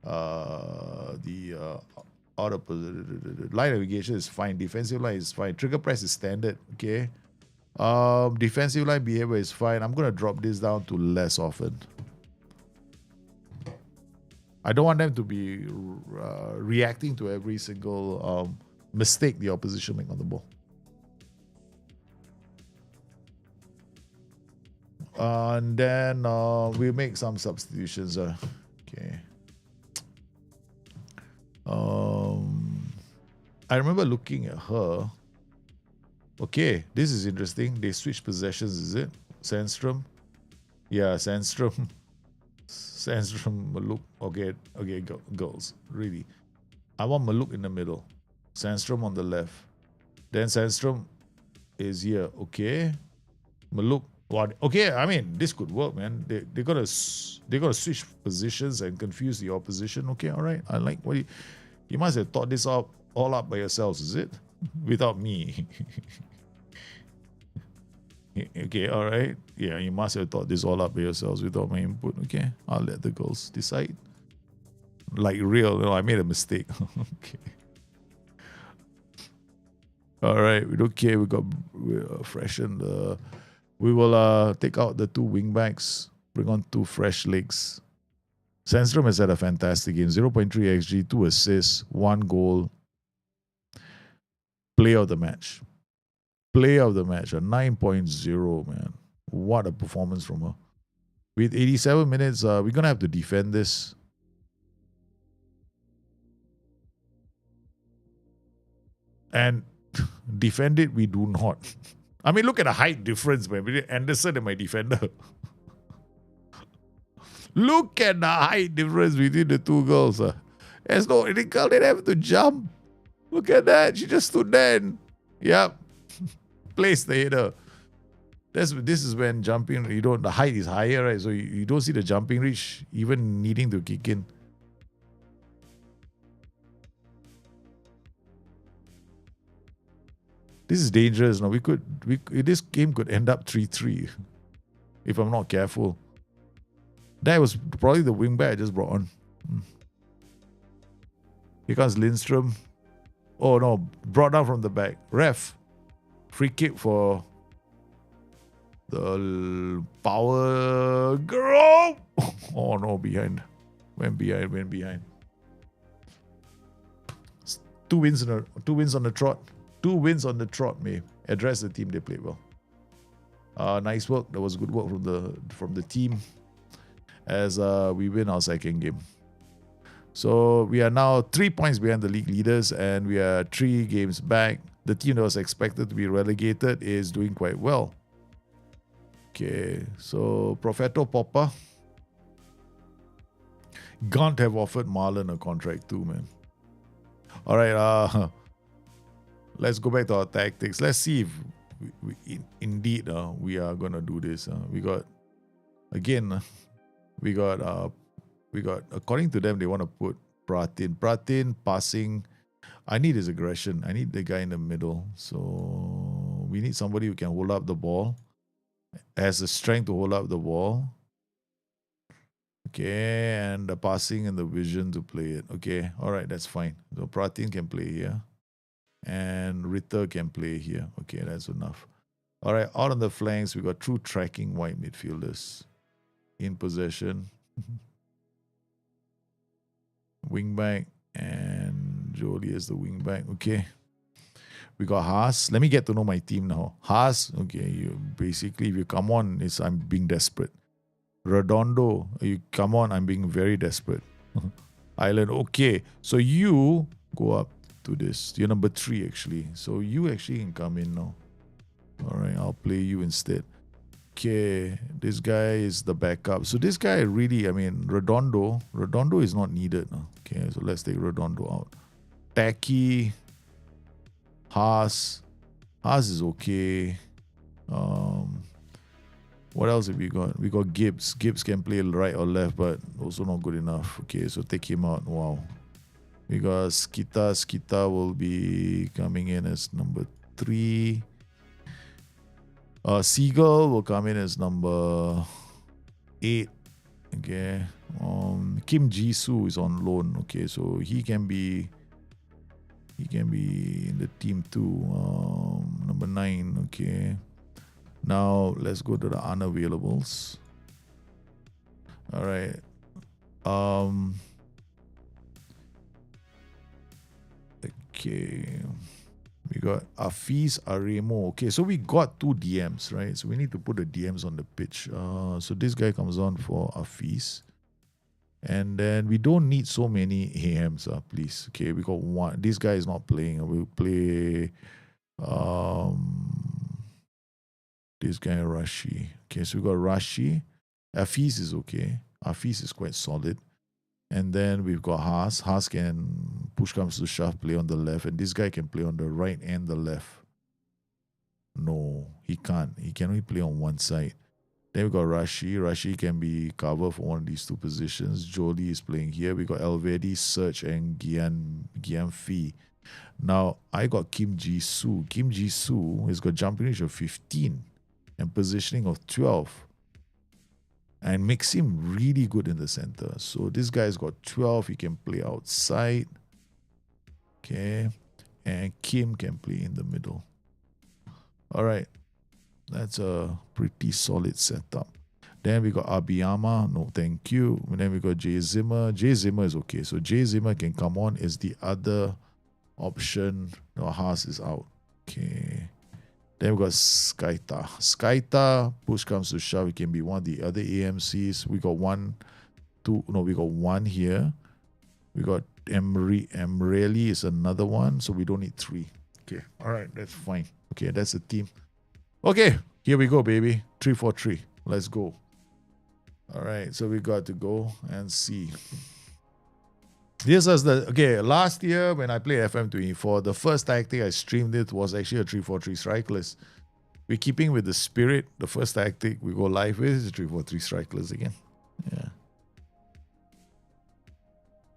out of line navigation is fine. Defensive line is fine. Trigger press is standard. Okay. Defensive line behavior is fine. I'm going to drop this down to less often. I don't want them to be reacting to every single mistake the opposition make on the ball. And then we make some substitutions. Okay. I remember looking at her. Okay, this is interesting. They switch possessions, is it? Sandstrom? Yeah, Sandstrom. Sandstrom, Maluk. Okay, girls. Really. I want Maluk in the middle. Sandstrom on the left. Then Sandstrom. is here. Okay. Maluk. What? Okay, I mean, this could work, man. They're gonna switch positions and confuse the opposition. Okay, all right. I like what you must have thought this out all up by yourselves, is it? Without me. Okay, all right. Yeah, you must have thought this all up by yourselves without my input. Okay, I'll let the girls decide. Like real, I made a mistake. Okay. All right, we don't care. We're freshen the. We will take out the two wing backs, bring on two fresh legs. Sandstrom has had a fantastic game. 0.3 xg, 2 assists, 1 goal. Play of the match. Play of the match, a 9.0, man. What a performance from her. With 87 minutes, we're going to have to defend this. And defend it, we do not. I mean, look at the height difference, man. Anderson and my defender. Look at the height difference between the two girls. There's no, the girl didn't have to jump. Look at that. She just stood there and, yep, placed the header. This is when jumping, the height is higher, right? So you don't see the jumping reach even needing to kick in. This is dangerous. No, this game could end up 3-3 if I'm not careful. That was probably the wing back I just brought on. Here comes Lindstrom. Oh no, brought down from the back. Ref. Free kick for the power girl. Oh no, behind. Went behind. Two wins on the trot. 2 wins on the trot, may address the team. They played well. Nice work. That was good work from the team as we win our second game. So we are now 3 points behind the league leaders and we are 3 games back. The team that was expected to be relegated is doing quite well. Okay, so Propheto Poppa. Gant have offered Marlon a contract too, man. All right, let's go back to our tactics. Let's see if indeed we are gonna do this. We got according to them they want to put Pratin passing. I need his aggression. I need the guy in the middle. So we need somebody who can hold up the ball, has the strength to hold up the ball. Okay, and the passing and the vision to play it. Okay, all right, that's fine. So Pratin can play here. And Ritter can play here. Okay, that's enough. All right, out on the flanks, we got true tracking wide midfielders in possession. Wingback and Jolie is the wingback. Okay. We got Haas. Let me get to know my team now. Haas, okay, you basically, if you come on, I'm being desperate. Redondo, you come on, I'm being very desperate. Island, okay. So you go up to this. You're number 3 actually. So you actually can come in now. All right, I'll play you instead. Okay, this guy is the backup. So this guy really, I mean, Redondo is not needed. Okay, so let's take Redondo out. Tacky, Haas is okay. What else have we got? We got Gibbs. Gibbs can play right or left, but also not good enough. Okay, so take him out. Wow. We got Skita. Skita will be coming in as number 3. Seagull will come in as number 8. Okay. Kim Jisoo is on loan. Okay, so he can be in the team too. Number 9. Okay. Now let's go to the unavailables. All right. Okay. We got Afiz Aremo. Okay, so we got 2 DMs, right? So we need to put the DMs on the pitch. So this guy comes on for Afiz. And then we don't need so many AMs, please. Okay, we got 1. This guy is not playing. We'll play this guy Rashi. Okay, so we got Rashi. Afiz is okay. Afiz is quite solid. And then we've got Haas. Haas can push comes to shove, play on the left. And this guy can play on the right and the left. No, he can't. He can only play on one side. Then we got Rashi. Rashi can be covered for one of these two positions. Jolie is playing here. We got Elvedi, Search, and Gian Fee. Now, I got Kim Ji-soo. Kim Ji-soo has got jumping range of 15 and positioning of 12. And makes him really good in the center. So this guy's got 12. He can play outside. Okay. And Kim can play in the middle. All right. That's a pretty solid setup. Then we got Abiyama. No, thank you. And then we got Jay Zimmer. Jay Zimmer is okay. So Jay Zimmer can come on as the other option. No, Haas is out. Okay. Then we got Skyta. Skyta, push comes to shove, it can be one of the other AMCs. We got we got one here. We got Emreli is another one, so we don't need three. Okay, all right, that's fine. Okay, that's the team. Okay, here we go, baby. 3-4-3. Let's go. All right, so we got to go and see. This was last year when I played FM24, the first tactic I streamed it was actually a 3-4-3 strikeless. We're keeping with the spirit. The first tactic we go live with is a 3-4-3 strikeless again. Yeah.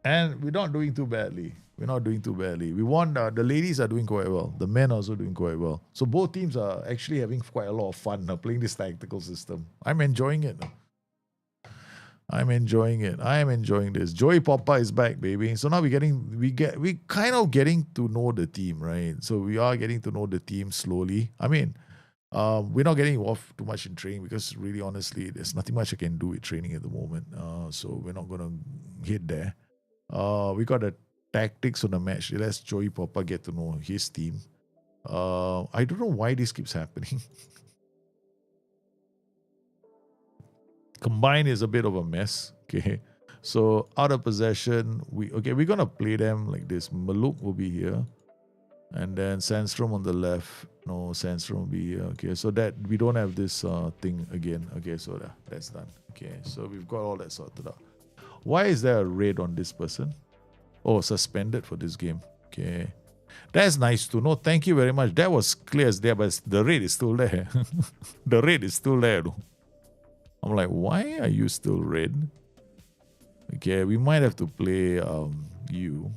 And we're not doing too badly. We won. The ladies are doing quite well. The men are also doing quite well. So both teams are actually having quite a lot of fun playing this tactical system. I'm enjoying it. I am enjoying this. Joey Poppa is back, baby. So now we kind of getting to know the team, right? So we are getting to know the team slowly. I mean, we're not getting involved too much in training because really, honestly, there's nothing much I can do with training at the moment. So we're not gonna hit there. We got the tactics on the match. Let's Joey Poppa get to know his team. I don't know why this keeps happening. Combine is a bit of a mess. Okay. So out of possession, we're gonna play them like this. Maluk will be here. And then Sandstrom on the left. No, Sandstrom will be here. Okay, so that we don't have this thing again. Okay, so that's done. Okay, so we've got all that sorted out. Why is there a raid on this person? Oh, suspended for this game. Okay. That's nice to know. Thank you very much. That was clear as day, but the raid is still there. The raid is still there though. I'm like, why are you still red? Okay, we might have to play you.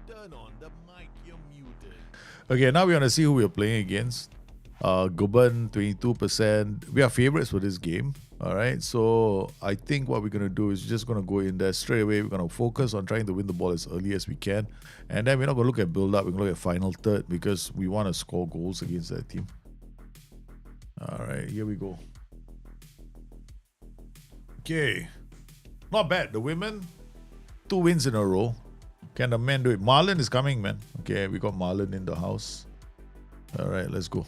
Turn on the mic, you're muted. Okay, now we want to see who we're playing against. Guban, 22%. We are favorites for this game. All right, so I think what we're going to do is just going to go in there straight away. We're going to focus on trying to win the ball as early as we can. And then we're not going to look at build-up. We're going to look at final third because we want to score goals against that team. All right, here we go. Okay. Not bad. The women, 2 wins in a row. Can the men do it? Marlon is coming, man. Okay, we got Marlon in the house. All right, let's go.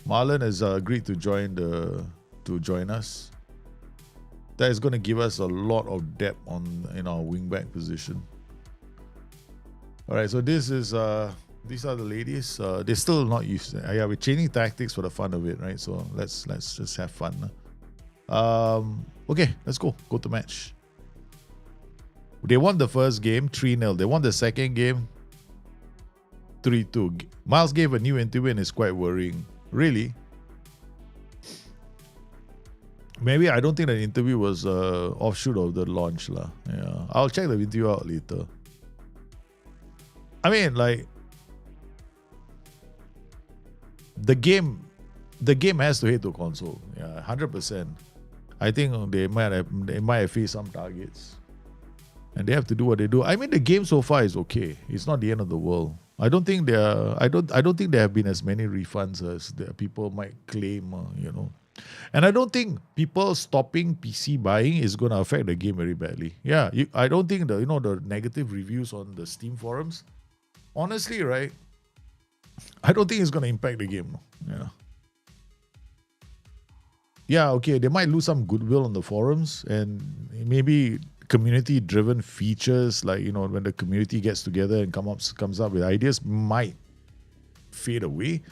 Marlon has agreed to join us. That is going to give us a lot of depth in our wingback position. All right, so these are the ladies. They're still not used to it. Yeah, we're changing tactics for the fun of it, right? So let's just have fun. Okay, let's go. Go to match. They won the first game 3-0. They won the second game 3-2. Miles gave a new interview and it's quite worrying. Really? Maybe I don't think that interview was offshoot of the launch lah. Yeah, I'll check the interview out later. I mean, like, the game has to hit to console. Yeah, 100%. I think they might have faced some targets, and they have to do what they do. I mean, the game so far is okay. It's not the end of the world. I don't think I don't think there have been as many refunds as people might claim. And I don't think people stopping PC buying is going to affect the game very badly. Yeah, I don't think the negative reviews on the Steam forums, honestly, right? I don't think it's going to impact the game. Yeah. Yeah, okay, they might lose some goodwill on the forums, and maybe community-driven features like when the community gets together and comes up with ideas might fade away.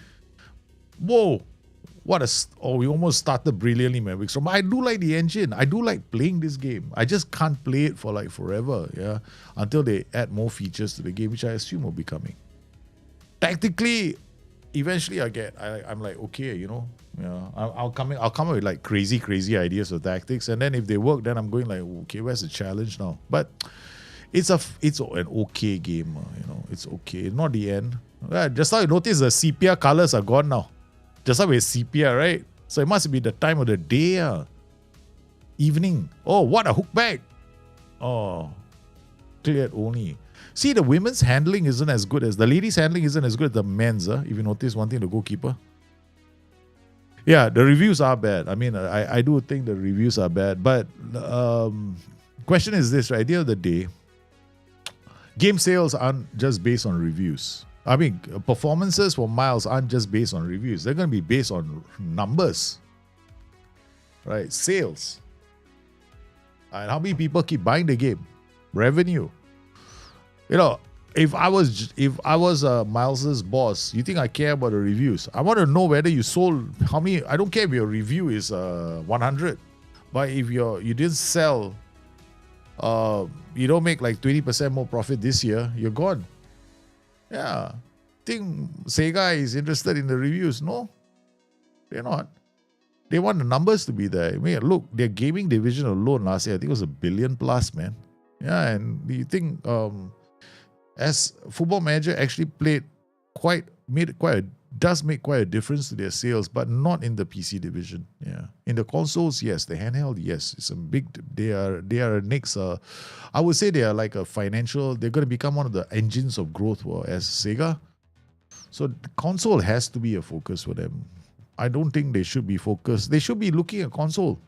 Whoa. We almost started brilliantly, man. I do like the engine. I do like playing this game. I just can't play it for like forever, yeah, until they add more features to the game, which I assume will be coming. Tactically, eventually I'm like, okay, yeah, I'll come up with like crazy ideas of tactics, and then if they work, then I'm going like, okay, where's the challenge now? But it's an okay game, it's okay. Not the end. Just now you notice the sepia colors are gone now. Just now it's sepia, right? So it must be the time of the day. Evening. Oh, what a hook back. Oh, cleared only. See, the women's handling isn't as good as the ladies' handling isn't as good as the men's. If you notice one thing, the goalkeeper. Yeah, the reviews are bad. I mean, I do think the reviews are bad. But question is this, right? At the end of the day, game sales aren't just based on reviews. I mean, performances for Miles aren't just based on reviews. They're going to be based on numbers, right? Sales. And how many people keep buying the game? Revenue. If I was Miles's boss, you think I care about the reviews? I want to know whether you sold how many. I don't care if your review is 100, but if you didn't sell, you don't make like 20% more profit this year, you're gone. Yeah, think Sega is interested in the reviews? No, they're not. They want the numbers to be there. I mean, look, their gaming division alone last year, I think it was $1 billion plus, man. Yeah, and you think as Football Manager actually does make quite a difference to their sales, but not in the PC division. Yeah, in the consoles, yes. The handheld, yes. It's a big. They are next. I would say they are like a financial. They're going to become one of the engines of growth as Sega. So the console has to be a focus for them. I don't think they should be focused. They should be looking at console,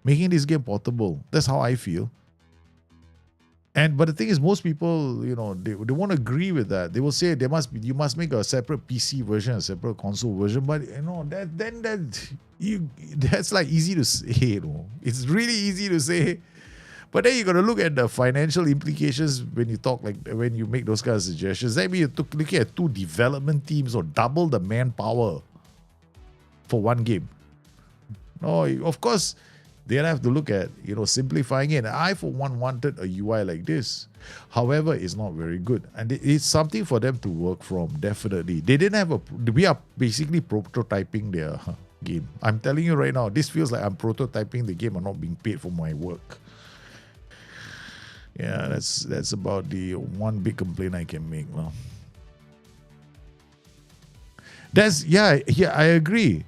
making this game portable. That's how I feel. But the thing is, most people, they won't agree with that. They will say you must make a separate PC version, a separate console version. But that's like easy to say. It's really easy to say. But then you got to look at the financial implications when you make those kind of suggestions. That means you're looking at 2 development teams or double the manpower for one game. No, of course. They'll have to look at, simplifying it. And I, for one, wanted a UI like this. However, it's not very good. And it's something for them to work from, definitely. They didn't have we are basically prototyping their game. I'm telling you right now, this feels like I'm prototyping the game and not being paid for my work. Yeah, that's about the one big complaint I can make. Well, I agree.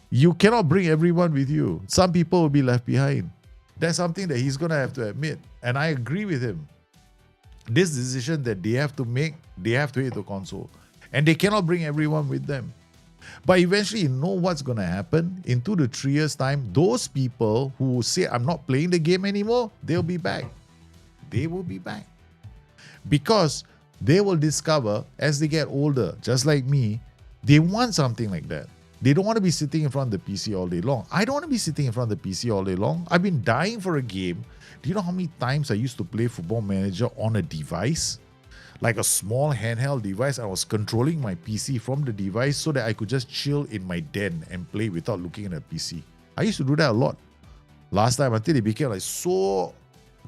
You cannot bring everyone with you. Some people will be left behind. That's something that he's going to have to admit. And I agree with him. This decision that they have to make, they have to hit the console. And they cannot bring everyone with them. But eventually, you know what's going to happen? In 2 to 3 years' time, those people who say, I'm not playing the game anymore, they'll be back. They will be back. Because they will discover, as they get older, just like me, they want something like that. They don't want to be sitting in front of the PC all day long. I don't want to be sitting in front of the PC all day long. I've been dying for a game. Do you know how many times I used to play Football Manager on a device? Like a small handheld device. I was controlling my PC from the device so that I could just chill in my den and play without looking at a PC. I used to do that a lot last time until it became like so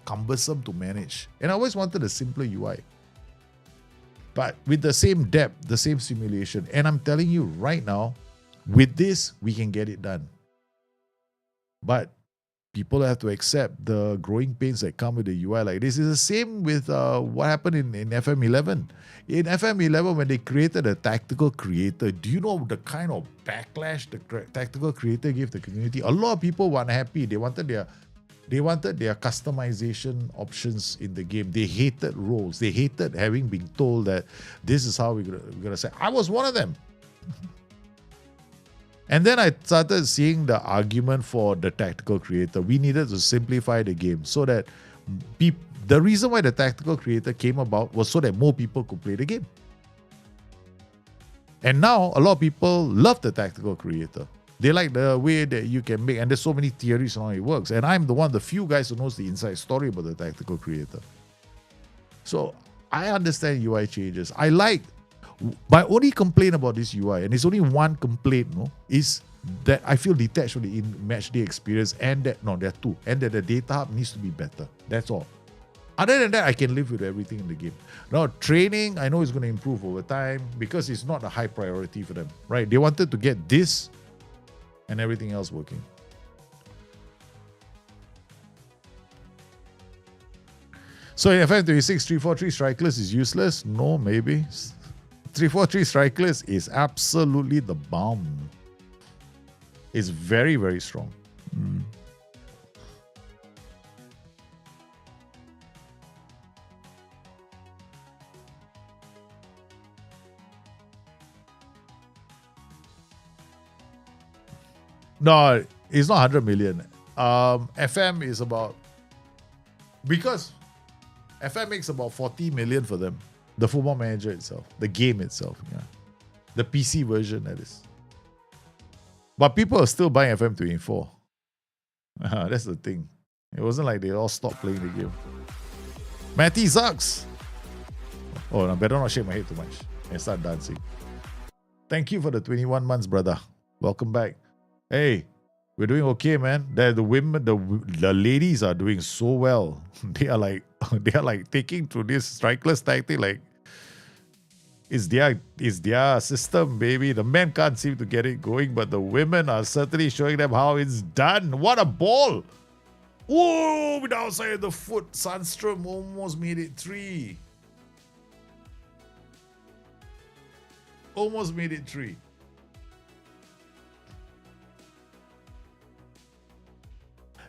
cumbersome to manage. And I always wanted a simpler UI. but with the same depth, the same simulation. And I'm telling you right now, with this, we can get it done. But people have to accept the growing pains that come with the UI like this. It's the same with what happened in FM11. In FM11, when they created a tactical creator, do you know the kind of backlash the tactical creator gave the community? A lot of people were unhappy. They wanted their customization options in the game. They hated roles. They hated having been told that this is how we're gonna say. I was one of them. And then I started seeing the argument for the tactical creator. We needed to simplify the game so that the reason why the tactical creator came about was so that more people could play the game. And now a lot of people love the tactical creator. They like the way that you can make, and there's so many theories on how it works. And I'm the few guys who knows the inside story about the tactical creator. So I understand UI changes. My only complaint about this UI, and it's only one complaint, is that I feel detached from the in-match day experience, and that, there are two, and that the data hub needs to be better. That's all. Other than that, I can live with everything in the game. Now, training, I know it's going to improve over time because it's not a high priority for them, right? They wanted to get this and everything else working. So in FM26, 343 strikeless is useless? No, maybe. 343 strikeless is absolutely the bomb. It's very, very strong. No, it's not 100 million. FM is about, because FM makes about 40 million for them. The Football Manager itself, the game itself, yeah. The PC version, that is. But people are still buying FM24. That's the thing. It wasn't like they all stopped playing the game. Matty Zucks. Oh, I better not shake my head too much and start dancing. Thank you for the 21 months, brother. Welcome back. Hey, we're doing okay, man. The women, the ladies are doing so well. They are like taking to this strikeless tactic like it's their system, baby. The men can't seem to get it going, but the women are certainly showing them how it's done. What a ball! Whoa, with outside the foot, Sandstrom almost made it 3. Almost made it 3.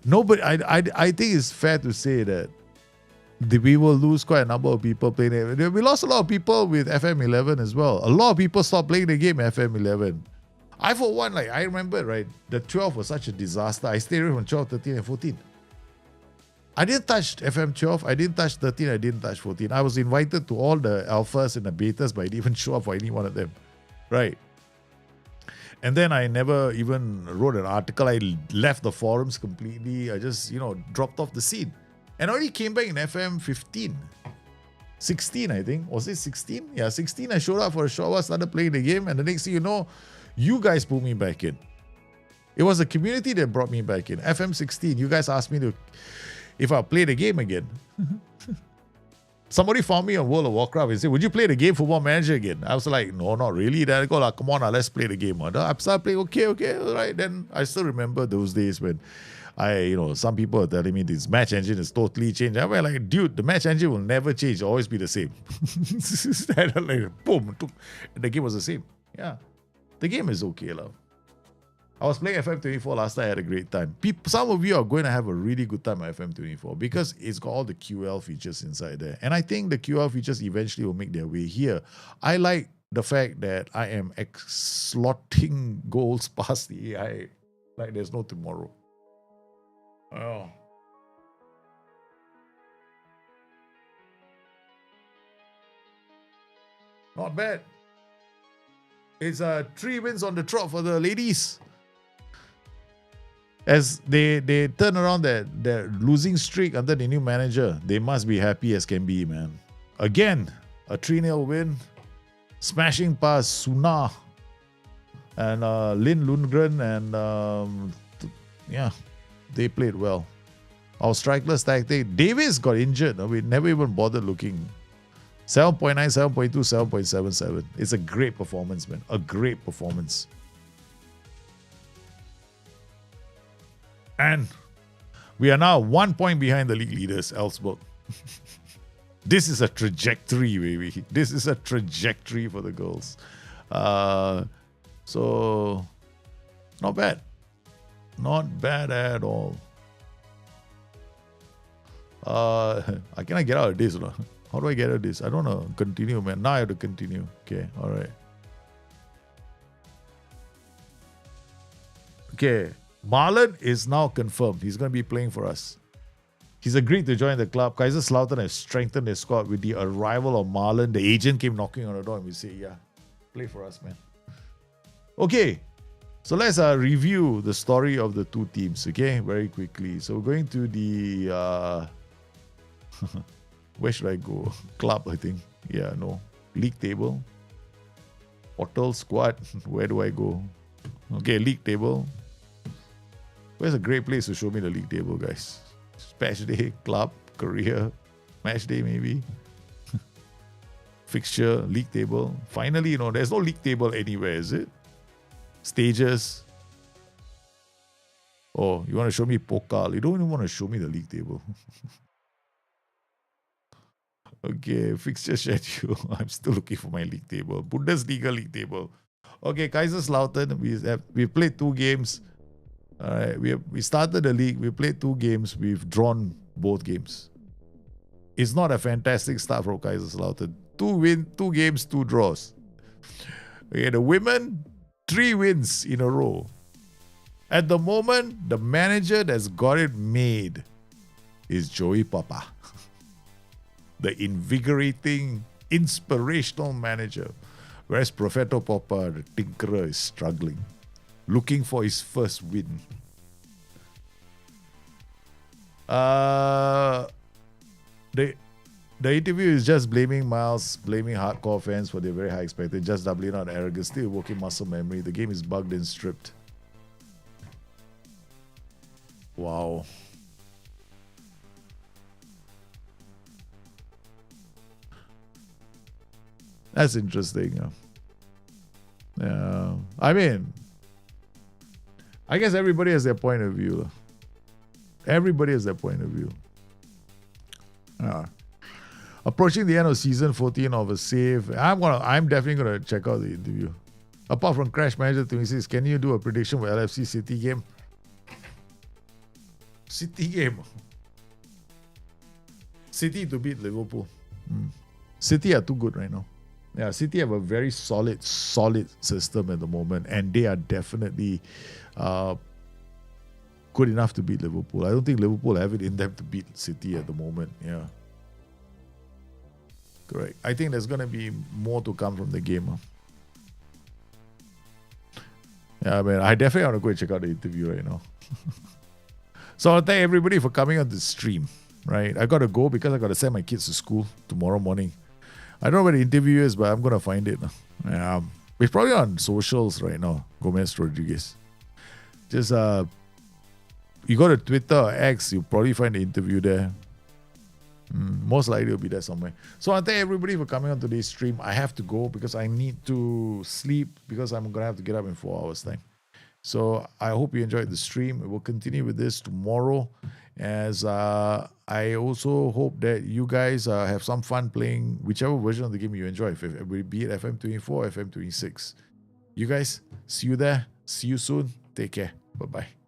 No, but I think it's fair to say that we will lose quite a number of people playing it. We lost a lot of people with FM11 as well. A lot of people stopped playing the game FM11. I, for one, I remember, right, the 12 was such a disaster. I stayed away from 12, 13, and 14. I didn't touch FM12. I didn't touch 13. I didn't touch 14. I was invited to all the alphas and the betas, but I didn't even show up for any one of them. Right. And then I never even wrote an article. I left the forums completely. I just, dropped off the scene. And I only came back in FM 15. 16, I think. Was it 16? Yeah, 16. I showed up for a short while, started playing the game. And the next thing you know, you guys pulled me back in. It was the community that brought me back in. FM 16, you guys asked me if I'll play the game again. Somebody found me on World of Warcraft and said, would you play the game Football Manager again? I was like, no, not really. Then I go, come on, let's play the game. I started playing, okay, all right. Then I still remember those days when some people are telling me this match engine is totally changed. I'm like, dude, the match engine will never change. It'll always be the same. And like, boom, and the game was the same. Yeah, the game is okay, love. I was playing FM24 last night. I had a great time. Some of you are going to have a really good time at FM24 because it's got all the QL features inside there. And I think the QL features eventually will make their way here. I like the fact that I am slotting goals past the AI like there's no tomorrow. Oh. Not bad. It's 3 wins on the trot for the ladies. As they turn around their losing streak under the new manager, they must be happy as can be, man. Again, a 3-0 win. Smashing past Suna and Lynn Lundgren, and they played well. Our strikeless tactic. Davis got injured. We never even bothered looking. 7.9, 7.2, 7.77. It's a great performance, man. A great performance. And we are now 1 point behind the league leaders, Elfsborg. This is a trajectory, baby. This is a trajectory for the girls. So, not bad. Not bad at all. I cannot get out of this. No? How do I get out of this? I don't know. Continue, man. Now I have to continue. Okay, all right. Okay, Marlon is now confirmed. He's going to be playing for us. He's agreed to join the club. Kaiserslautern has strengthened their squad with the arrival of Marlon. The agent came knocking on the door and we say, yeah, play for us, man. Okay, so let's review the story of the two teams, okay, very quickly. So we're going to the... where should I go? Club, I think. Yeah, no. League table. Portal squad. Where do I go? Okay, league table. Where's a great place to show me the league table, guys? Patch day, club, career, match day maybe. Fixture, league table. Finally, there's no league table anywhere, is it? Stages. Oh, you want to show me Pokal. You don't even want to show me the league table. Okay, fixture schedule. I'm still looking for my league table. Bundesliga league table. Okay, Kaiserslautern, we played 2 games. All right, we started the league. We played 2 games. We've drawn both games. It's not a fantastic start for Kaiserslautern. 2 games, 2 draws. Okay, the women, 3 wins in a row. At the moment, the manager that's got it made is Joey Poppa. The invigorating, inspirational manager. Whereas Propheto Poppa, the tinkerer, is struggling. Looking for his first win. The interview is just blaming Miles, blaming hardcore fans for their very high expectations, just doubling on arrogance, still working muscle memory. The game is bugged and stripped. Wow. That's interesting. Yeah. I mean, I guess everybody has their point of view. Everybody has their point of view. Approaching the end of season 14 of a save, I'm definitely gonna check out the interview. Apart from Crash Manager 26, can you do a prediction for LFC City game? City game. City to beat Liverpool. City are too good right now. Yeah, City have a very solid system at the moment, and they are definitely good enough to beat Liverpool. I don't think Liverpool have it in them to beat City at the moment. Yeah. Correct. I think there's going to be more to come from the game. Yeah, man, I definitely want to go and check out the interview right now. So I'll thank everybody for coming on the stream, right? I got to go because I got to send my kids to school tomorrow morning. I don't know where the interview is, but I'm going to find it. It's probably on socials right now, Gomez Rodriguez. Just, you go to Twitter or X, you'll probably find the interview there. Most likely it'll be there somewhere. So I thank everybody for coming on today's stream. I have to go because I need to sleep because I'm going to have to get up in 4 hours time. So I hope you enjoyed the stream. We'll continue with this tomorrow. As I also hope that you guys have some fun playing whichever version of the game you enjoy, be it FM24 or FM26. You guys, see you there. See you soon. Take care. Bye-bye.